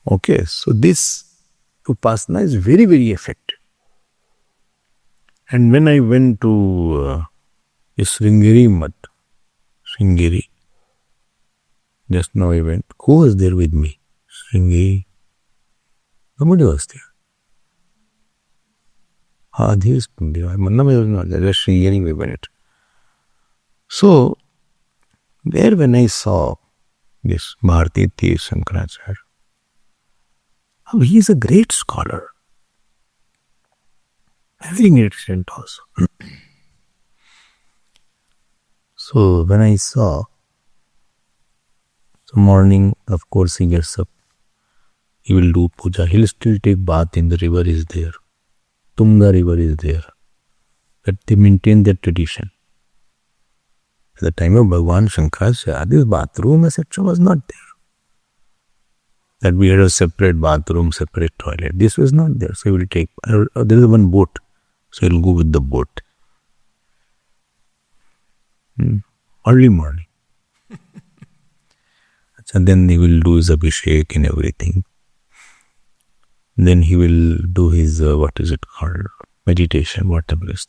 Okay, so this upasana is very, very effective. And when I went to Sringeri Mat, Sringeri, just now I went, who was there with me? Sringeri. Nobody was there. This Manna was not there, just Sringeri we went. So, there when I saw this Bharati Shankaracharya, he is a great scholar. Very great student also. So when I saw, so morning, of course, he gets up. He will do puja. He will still take bath in the river is there. Tunga river is there. But they maintain their tradition. At the time of Bhagwan Shankaracharya, this bathroom, etc. was not there. That we had a separate bathroom, separate toilet. This was not there. So he will take, there is one boat. So he will go with the boat. Early morning. And then he will do his abhishek and everything. Then he will do his, meditation, whatever is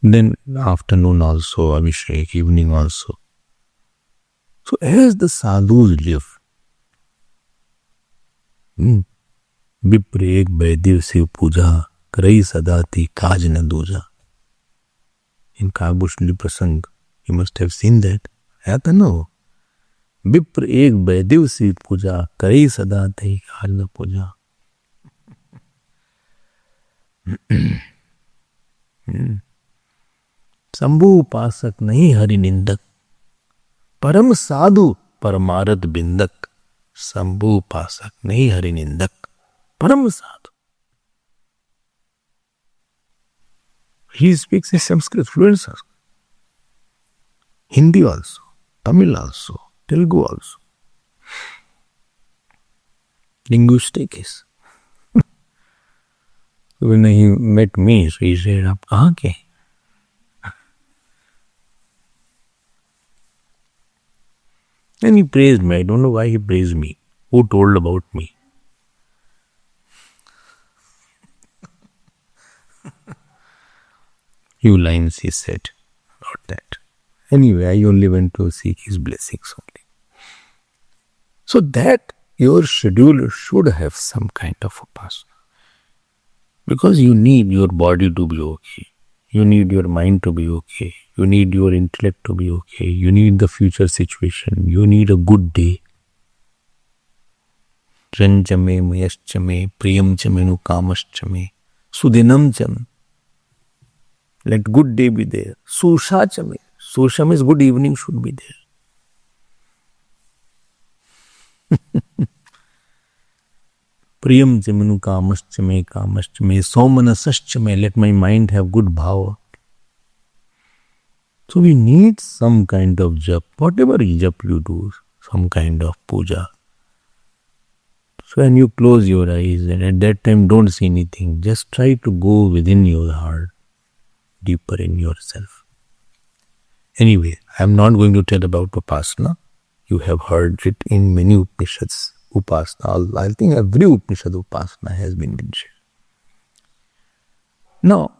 there. Then afternoon also, abhishek, evening also. So as the sadhus live, विप्र एक वैदिव शिव पूजा करई सदाती काज न दूजा. In Kagbushnili Prasang, you must have seen that. है तो ना विप्र एक वैदिव शिव पूजा करई सदाती काज न पूजा. शंभु उपासक नहीं हरि निंदक, परम साधु परमारथ बिंदक. शंभु उपासक नहीं हरि निंदक, परम sadhu. He speaks in Sanskrit, fluent Sanskrit. Hindi also, Tamil also, Telugu also. Linguistic is. When he met me, so he said, "Aap kahan ke?" And he praised me. I don't know why he praised me. Who told about me? Few lines he said about that. Anyway, I only went to seek his blessings only. So that your schedule should have some kind of upasana. Because you need your body to be okay. You need your mind to be okay. You need your intellect to be okay. You need the future situation. You need a good day. Ranjame, Mayaschame, Priyamchame, Nukamoschame, Sudinamchame. Let good day be there. Sushachame. Susha means good evening should be there. Priyam Chamenu Kamaschame, Kamaschame, Somanasashchame, let my mind have good bhava. So we need some kind of jap, whatever jap you do, some kind of puja. So when you close your eyes and at that time don't see anything, just try to go within your heart, deeper in yourself. Anyway, I am not going to tell about Upasana. You have heard it in many Upanishads. Upasana, I think every Upanishad Upasana has been mentioned. Now,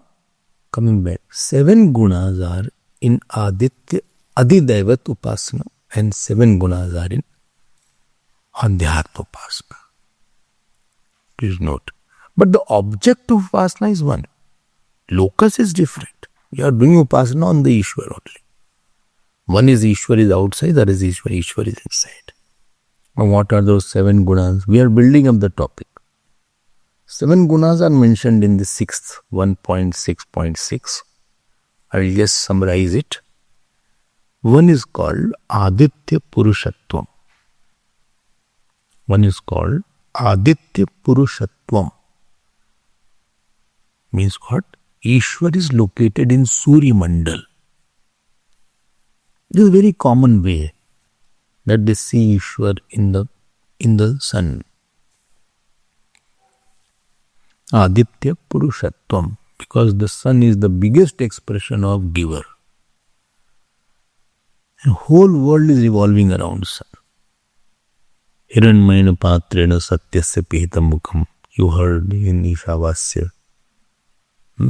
coming back, 7 gunas are in Aditya, Adidaivat Upasana and 7 gunas are in Adhyatma Upasana. Please note. But the object of Upasana is one. Locus is different. You are doing upasana on the Ishwar only. One is Ishwar is outside, that is Ishwar is inside. And what are those 7 gunas? We are building up the topic. 7 gunas are mentioned in the 6th 1.6.6. I will just summarize it. One is called Aditya Purushatvam. One is called Aditya Purushatvam. Means what? Ishwar is located in Surya Mandal. This is a very common way that they see Ishwar in the sun. Aditya Purushatvam, because the sun is the biggest expression of giver. The whole world is revolving around sun. Hiranmayana patrena satyasya pihitam mukham. You heard in Ishavasya.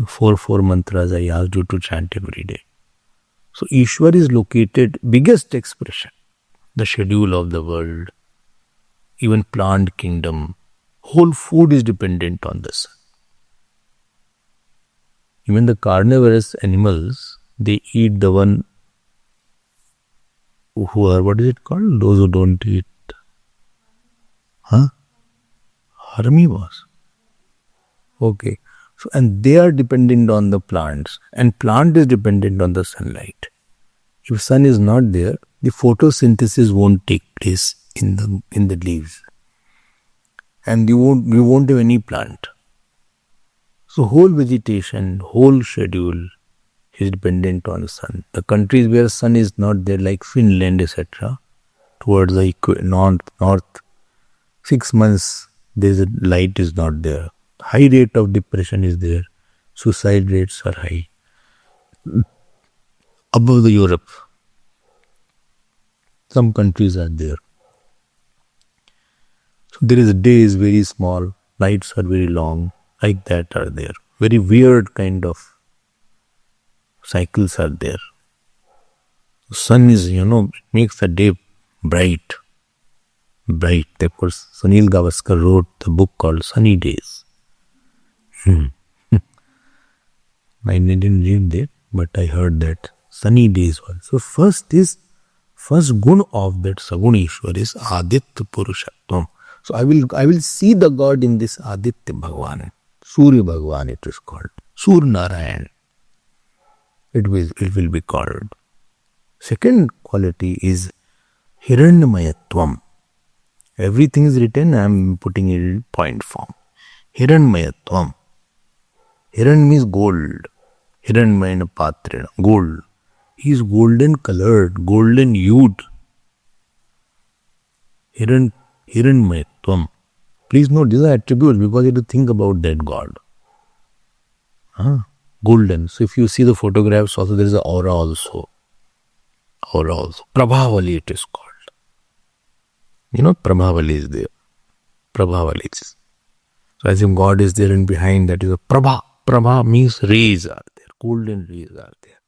4 mantras I asked you to chant every day. So Ishwar is located, biggest expression, the schedule of the world, even plant kingdom, whole food is dependent on the sun. Even the carnivorous animals, they eat the one who are, what is it called? Those who don't eat. Herbivores. Okay. So, and they are dependent on the plants, and plant is dependent on the sunlight. If sun is not there, the photosynthesis won't take place in the leaves, and you won't have any plant. So whole vegetation, whole schedule is dependent on the sun. The countries where sun is not there, like Finland, etc., towards the north, 6 months the light is not there. High rate of depression is there. Suicide rates are high. Above the Europe, some countries are there. So there is a day is very small, nights are very long, like that are there. Very weird kind of cycles are there. Sun is, it makes the day bright. Bright. Therefore, Sunil Gavaskar wrote the book called Sunny Days. I didn't read that, but I heard that. Sunny days also. First gun of that Saguna Ishwar is Aditya Purushatvam. So I will see the God in this Aditya Bhagwan. Surya Bhagwan it is called. Sur Narayan. It will be called. Second quality is Hiranmayatvam. Everything is written, I am putting it in point form. Hiranmayatvam. Hiran means gold. Hiranmayana patrena, gold. He is golden colored, golden hued. Hiranmayatvam. Please note, these are attributes because you have to think about that God. Golden. So if you see the photographs also, there is an aura also. Prabhavali it is called. Prabhavali is there. Prabhavali is. So as if God is there and behind that is a Prabha. Prabha means rays are there. Golden rays are there.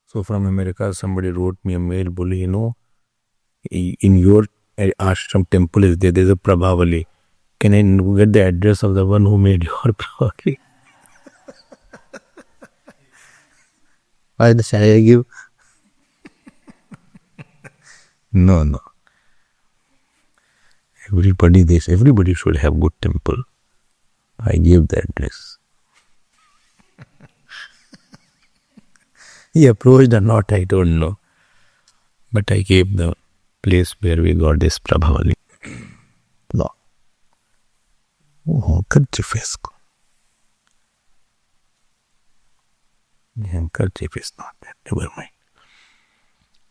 So from America, somebody wrote me a mail, Boli, in your ashram temple is there is a Prabhavali. Can I get the address of the one who made your Prabhavali? Why shall I give? No. Everybody should have good temple. I gave the address. He approached or not, I don't know. But I gave the place where we got this Prabhavali. No. Handkerchief is. Handkerchief is not there. Never mind.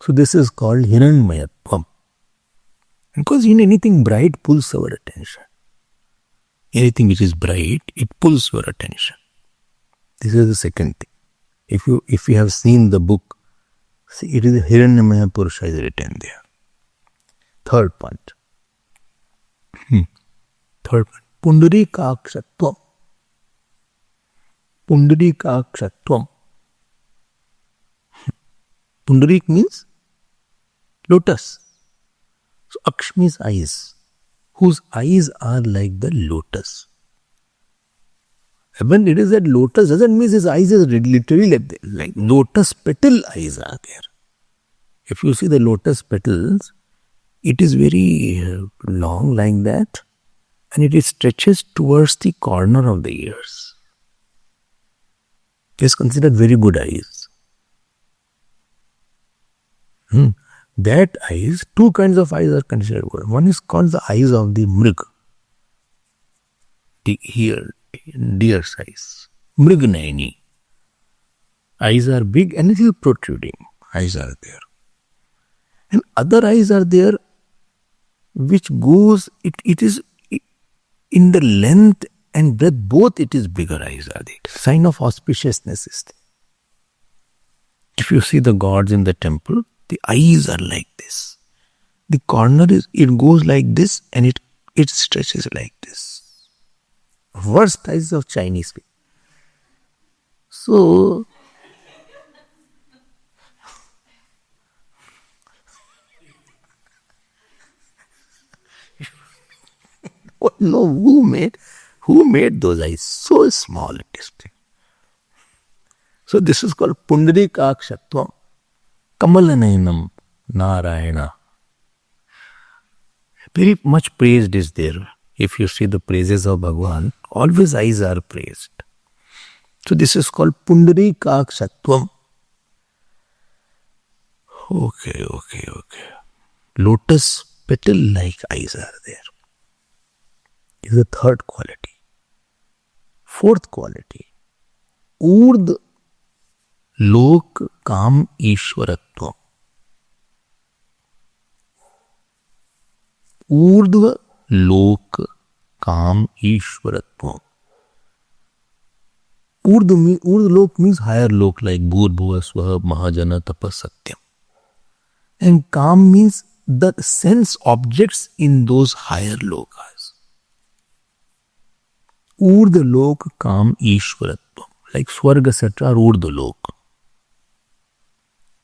So this is called Hiranmayatvam. Because anything bright pulls our attention. Anything which is bright, it pulls your attention. This is the second thing. If you have seen the book, see, it is Hiranyamaya Purusha is written there. Third point. Pundarikakshatvam. Pundarikakshatvam. Pundarik means lotus. So Aksh means eyes, whose eyes are like the lotus. When it is at lotus, doesn't mean his eyes is literally like lotus petal eyes are there. If you see the lotus petals, it is very long like that, and it stretches towards the corner of the ears. It is considered very good eyes. That eyes, two kinds of eyes are considered good. One is called the eyes of the mrig, the deer size. Mrignayani. Eyes are big and little protruding. Eyes are there. And other eyes are there which goes, it is in the length and breadth, both it is bigger eyes are there. Sign of auspiciousness is there. If you see the gods in the temple, the eyes are like this. The corner it goes like this and it stretches like this. Worst eyes of Chinese people. So, no, who made those eyes so small it is. So this is called Pundarikakshatvam, Kamalanayanam, Narayana. Very much praised is there. If you see the praises of Bhagavan, always eyes are praised. So this is called Pundarikakshatvam. Okay. Lotus petal-like eyes are there. Is the third quality. Fourth quality, Urd Lok Kam Ishwaratvam. Urdhva Lok Kam Ishwaratvam. Urdh-lok means higher lok, like Bhur Bhuva Swaha Mahajana Tapas Satyam. And Kam means the sense objects in those higher lokas. Urdh-lok Kam Ishwaratvam. Like Swarga, etc. are Urdh-lok.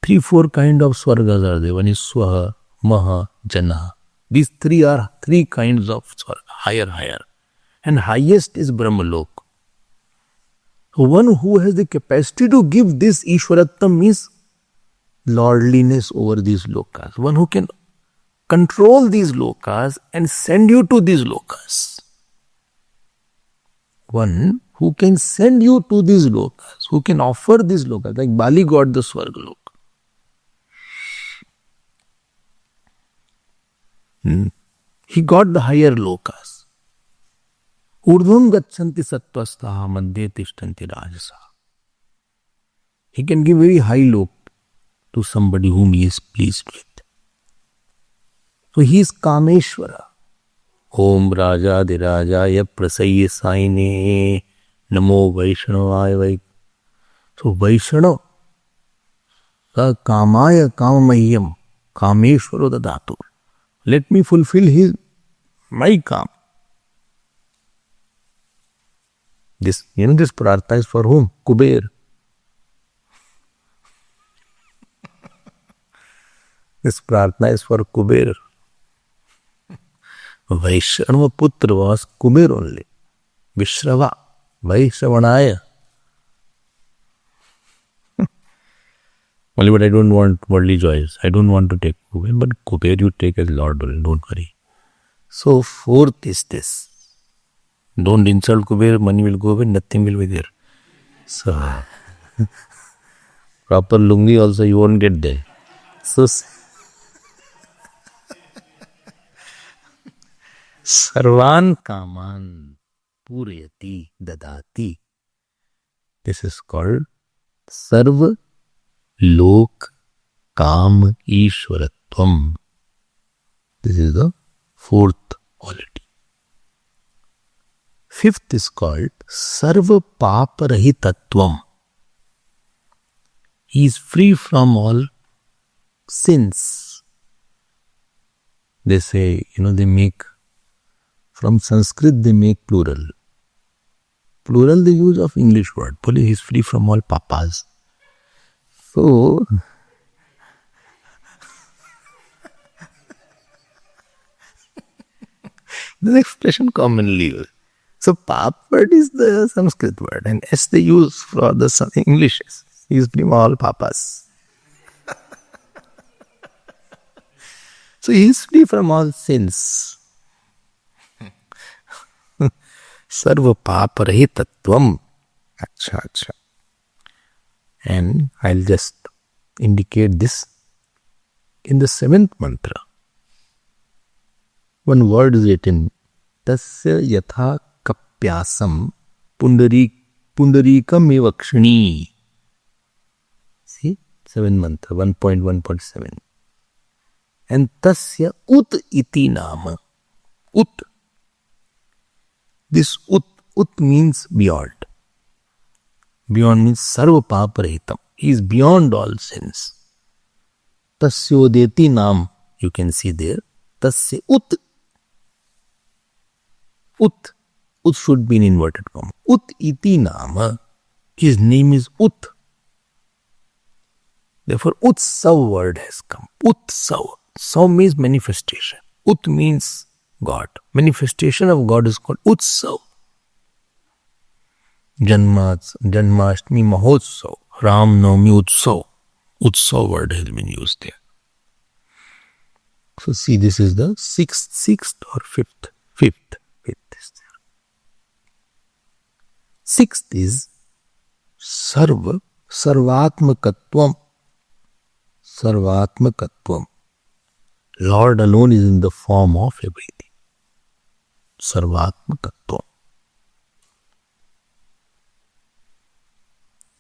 3-4 kind of Swargas are there. One is Swaha, Maha, Jana. These three are 3 kinds of Swarga, higher. And highest is Brahmalok. So one who has the capacity to give this Ishwarattam means lordliness over these lokas. One who can control these lokas and send you to these lokas. One who can send you to these lokas, who can offer these lokas, like Bali got the Swargalok. He got the higher lokas. Urdhvam gachanti sattvastaha madhye tishtanti rajasa. He can give very high lok to somebody whom he is pleased with. So he is Kameshwara. Om Raja Dirajaya Prasaya Saine Namo Vaishnavaya Vai. So Vaishnava Sa Kamaya Kamamayam Kameshwaro Dadatu. Let me fulfill my Kam. This prarthana is for whom? Kuber. This prarthana is for Kuber. Vaishnava Putra was Kuber only. Vishrava, Vaishravanaya. Only but I don't want worldly joys. I don't want to take Kuber, but Kuber you take as Lord only, don't worry. So fourth is this. Don't insult Kuber, money will go away, nothing will be there. So, proper lungi also you won't get there. So, Sarvan Kaman Purayati Dadati. This is called Sarva Lok Kam Ishwaratvam. This is the fourth quality. Fifth is called Sarva Paparahitatvam. He is free from all sins. They say, they make, from Sanskrit they make plural. Plural they use of English word. He is free from all papas. So, the expression commonly used. So Pap word is the Sanskrit word, and S they use for the English. Is all papas. So he is free from all sins. Sarva papa rahitatvam. Acha, acha. And I'll just indicate this in the seventh mantra. One word is written, Tasya yatha kapyasam pundarikam evakshani. See, seventh mantra, 1.1.7. And tasya ut iti nama. Ut. This ut means beyond. Beyond means sarva paparahitam. He is beyond all sins. Tasyodeti nam, you can see there. Tasya ut. Ut. Ut should be in inverted comma. Ut iti nama. His name is Ut. Therefore, Utsav word has come. Utsav. Sav means manifestation. Ut means God. Manifestation of God is called Utsav. Janmashtami Mahotsav. Ram Navami Utsav. Utsav word has been used there. So see, this is the sixth or fifth. Fifth is there. Sixth is Sarvatmakatvam. Sarvatmakatvam. Lord alone is in the form of everything. Sarvatmakatvam.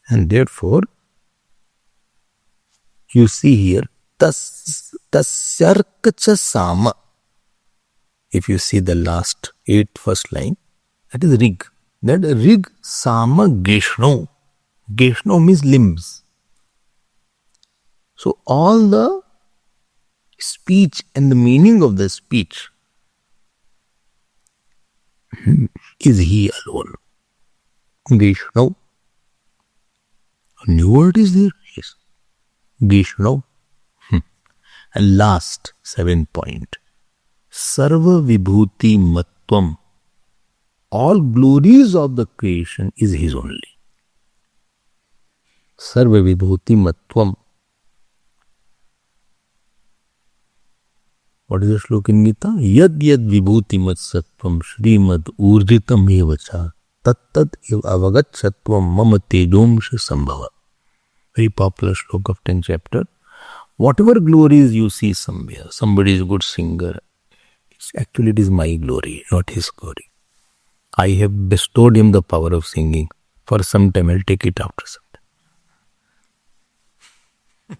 And therefore, you see here, tasyarkacha sama. If you see the last first line, that is rig. That rig sama geshno. Geshno means limbs. So all the speech and the meaning of the speech is he alone. Geshno. A new word is there? Yes. Geshno. And last, 7th point. Sarva vibhuti matvam. All glories of the creation is his only. Sarva vibhuti matvam. What is the shloka in Gita? Yad vibhuti mat sattvam shrimad urdhitam evacha tat ev avagachatvam mama tejomsha sambhava. Very popular shloka of 10th chapter. Whatever glories you see somewhere, somebody is a good singer, actually it is my glory, not his glory. I have bestowed him the power of singing. For some time, I'll take it after some time.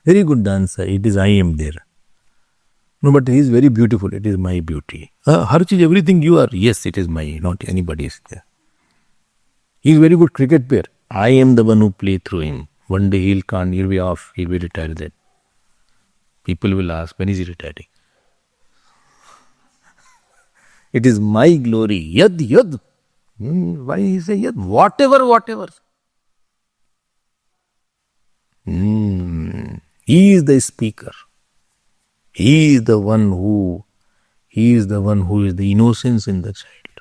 Very good dancer, it is I am there. No, but he is very beautiful, it is my beauty. Har cheez, everything you are, yes, it is my, not anybody's there. He is very good cricket player. I am the one who play through him. One day he'll be off, he'll be retired then. People will ask, when is he retiring? It is my glory. Yad. Why he say yad? Whatever. He is the speaker. He is the one who is the innocence in the child.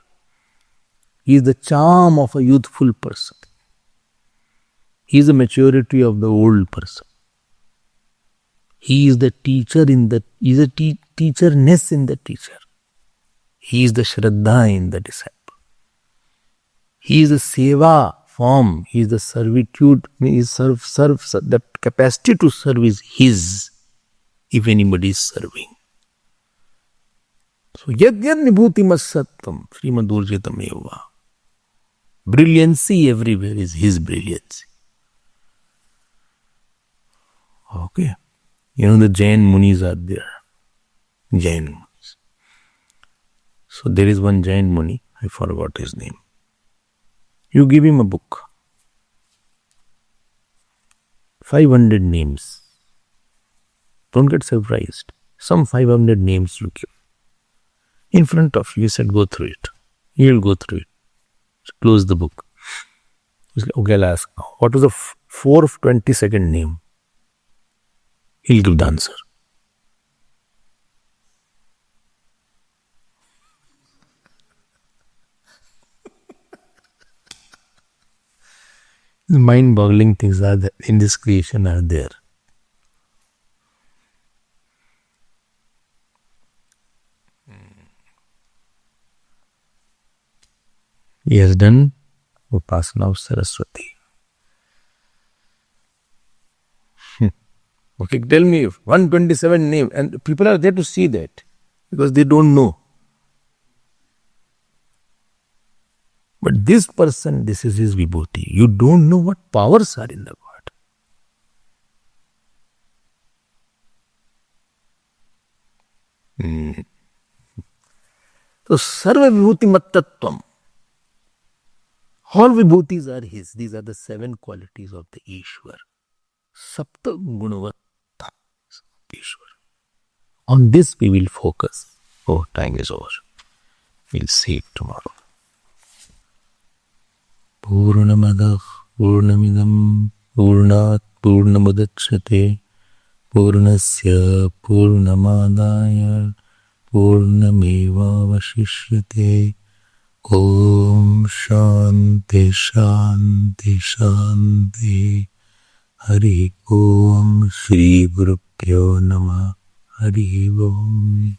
He is the charm of a youthful person. He is the maturity of the old person. He is the teacher teacherness in the teacher. He is the Shraddha in the disciple. He is the seva form. He is the servitude. He is that capacity to serve is his, if anybody is serving. So, yad nibhuti masattam Srimad Urjitam eva. Brilliancy everywhere is his brilliancy. Okay. The Jain Munis are there. Jain Munis. So there is one Jain Muni, I forgot his name. You give him a book. 500 names. Don't get surprised. Some 500 names you give. In front of you, said go through it. He will go through it. So close the book. Okay, I'll ask now. What was the 4th 22nd name? He'll give the answer. Mind-boggling things are there in this creation are there. He has done Upasana of Saraswati. Okay, tell me 127 name, and people are there to see that because they don't know. But this person, this is his vibhuti. You don't know what powers are in the God. So, sarva vibhuti mattatvam. All vibhutis are his. These are the 7 qualities of the Ishwar. Sapta gunavatta Ishwar. On this we will focus. Oh, time is over. We'll see it tomorrow. Purnamadah Purnamidam Purnat Purnamudachyate Purnasya Purnamadaya Purnameva Vashishyate. Om Shanti Shanti Shanti. Hari Om Shri Guru Pyo Namah. Hari Om.